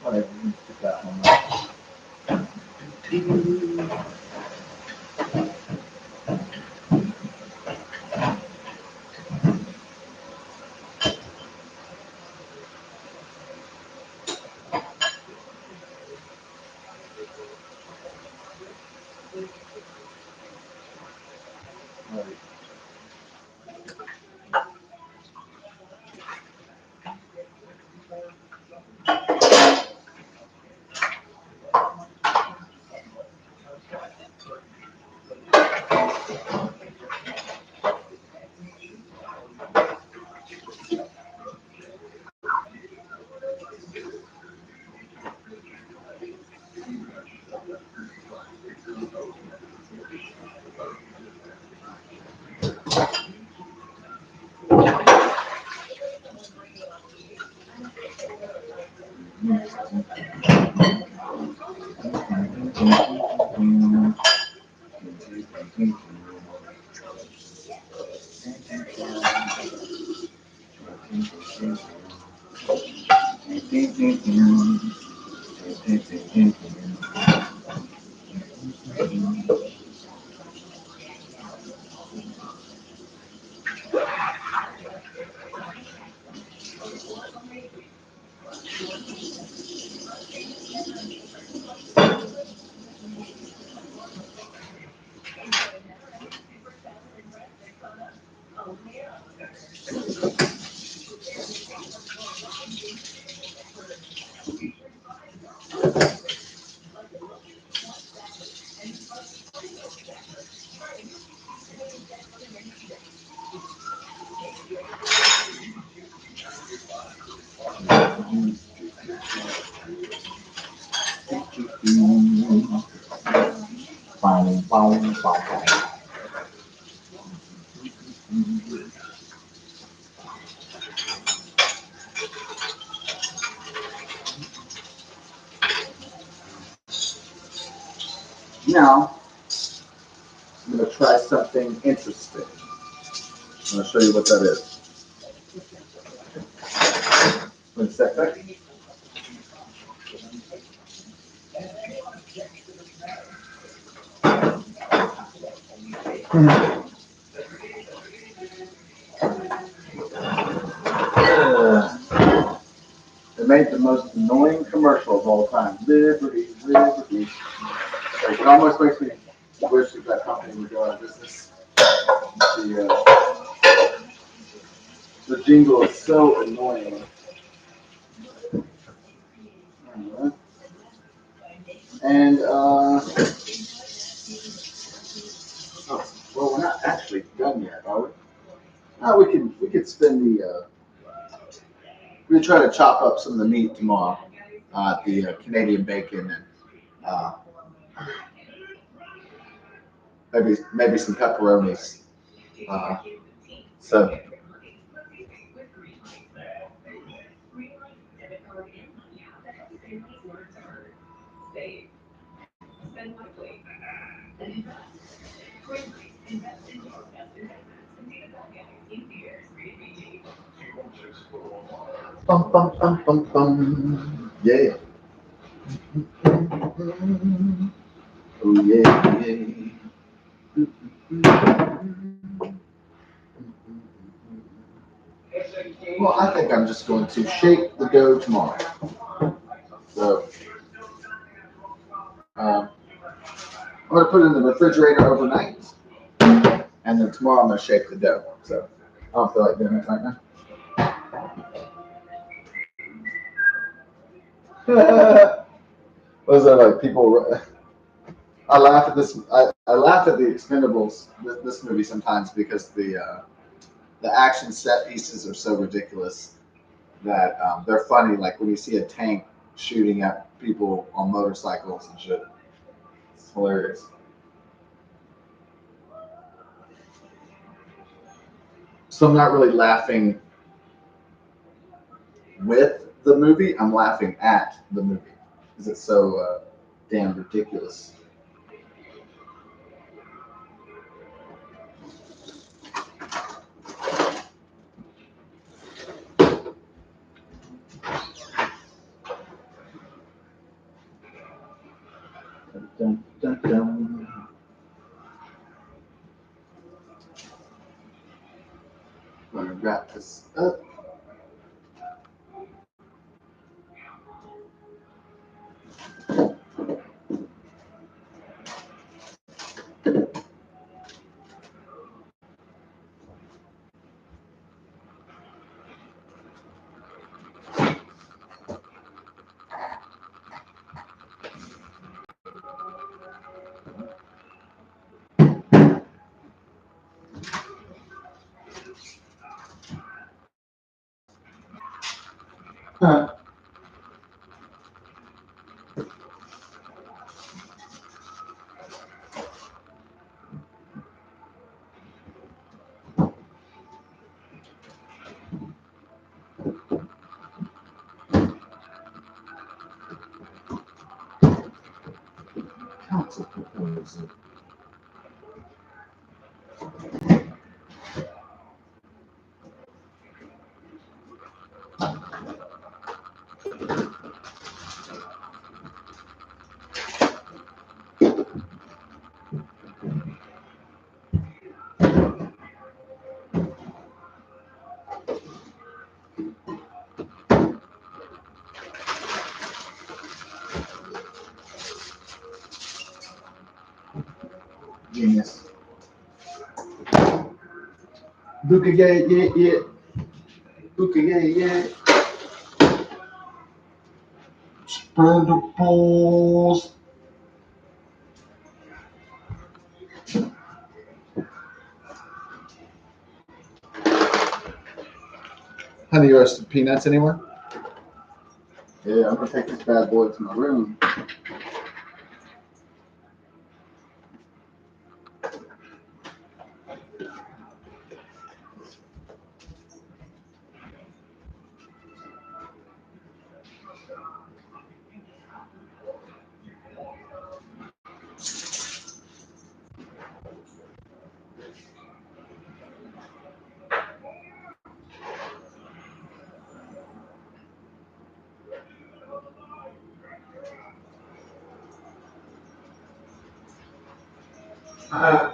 Whatever. Put that one up. Right. Now, try something interesting. I'm going to show you what that is. Wait a second. They made the most annoying commercial of all time. Liberty, liberty. Like, it almost makes me wish that that company would go out of business. The jingle is so annoying. And oh, well, we're not actually done yet, are we? We could spend the we could try to chop up some of the meat tomorrow. The Canadian bacon and uh, maybe some pepperonis. Uh, so bum bum bum bum bum. Yeah. Oh yeah, yeah. Well, I think I'm just going to shape the dough tomorrow. So I'm going to put it in the refrigerator overnight, and then tomorrow I'm going to shape the dough. So I don't feel like doing it right now. Was that like people? I laugh at this. I laugh at the Expendables, this movie sometimes because the action set pieces are so ridiculous that they're funny. Like when you see a tank shooting at people on motorcycles and shit. It's hilarious. So I'm not really laughing with the movie. I'm laughing at the movie because it's so damn ridiculous. Dun, dun, dun. I'm gonna wrap this up. Huh. Council proposal. Genius. Booka yeah yeah yeah. Booka yeah yeah. Expendables. Honey roasted peanuts anywhere? Yeah, I'm gonna take this bad boy to my room. Oh.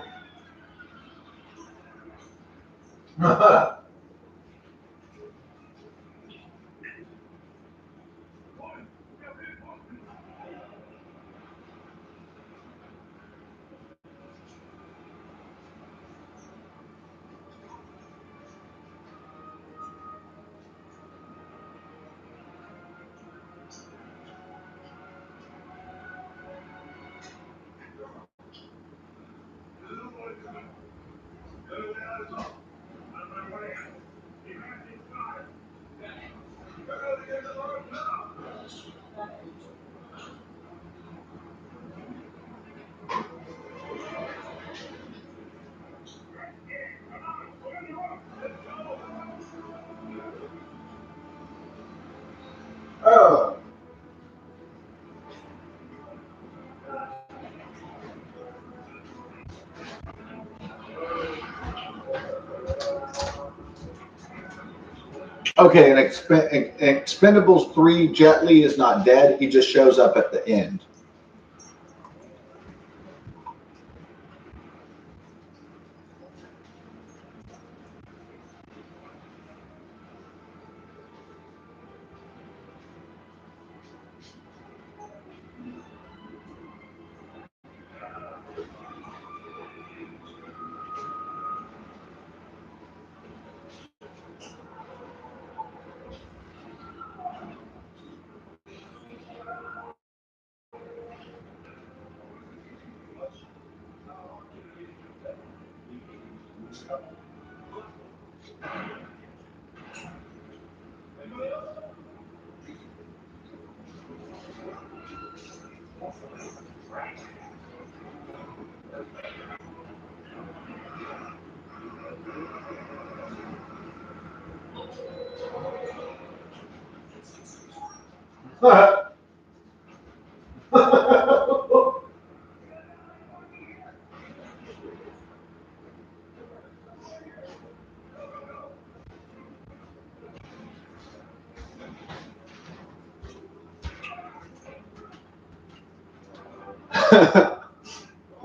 Okay, and Expendables 3, Jet Li is not dead. He just shows up at the end.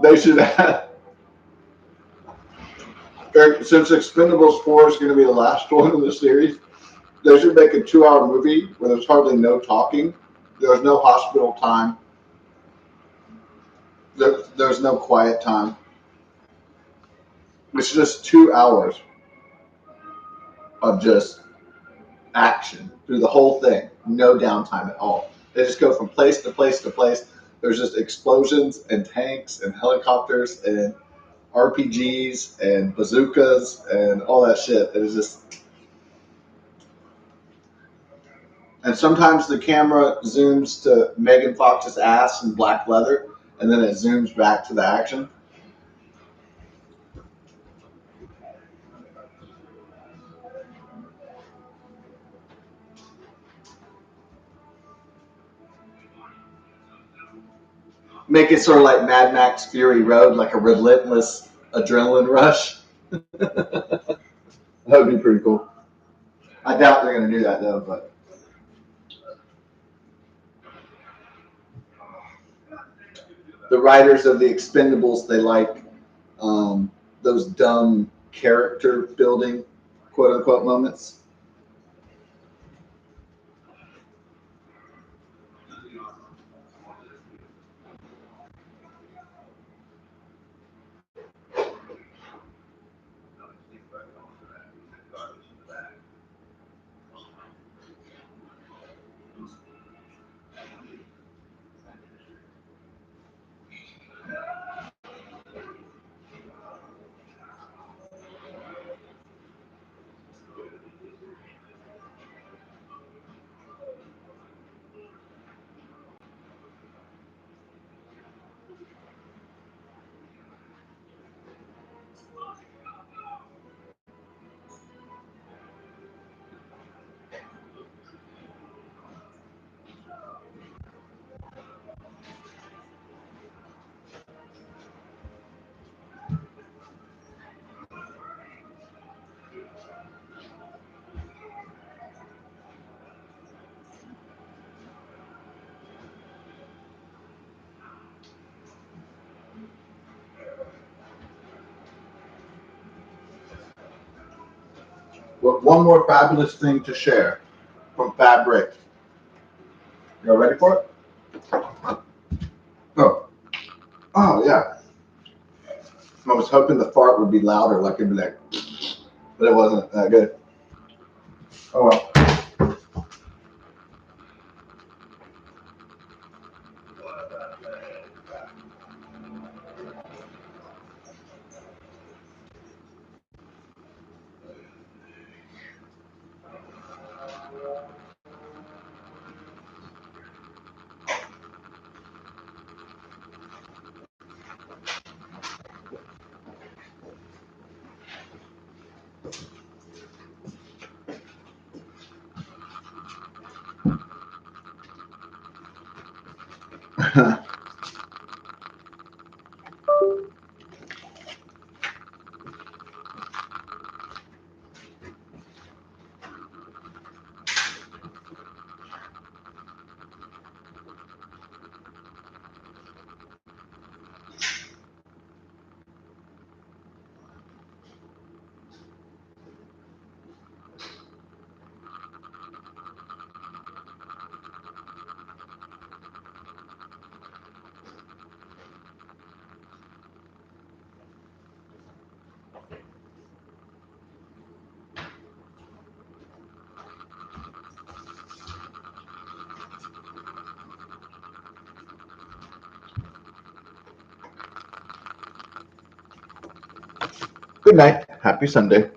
They should have, since Expendables 4 is going to be the last one in the series, they should make a 2 hour movie where there's hardly no talking. There's no hospital time. There's no quiet time. It's just 2 hours of just action through the whole thing. No downtime at all. They just go from place to place to place. There's just explosions and tanks and helicopters and RPGs and bazookas and all that shit. It is just, and sometimes the camera zooms to Megan Fox's ass in black leather, and then it zooms back to the action. Make it sort of like Mad Max Fury Road, like a relentless adrenaline rush. That would be pretty cool. I doubt they're going to do that though, but the writers of the Expendables, they like those dumb character building, quote unquote, moments. one more fabulous thing to share from fabric. You ready for it? Oh, oh yeah. I was hoping the fart would be louder, like it'd be like, but it wasn't that good. Oh well. Good night. Happy Sunday.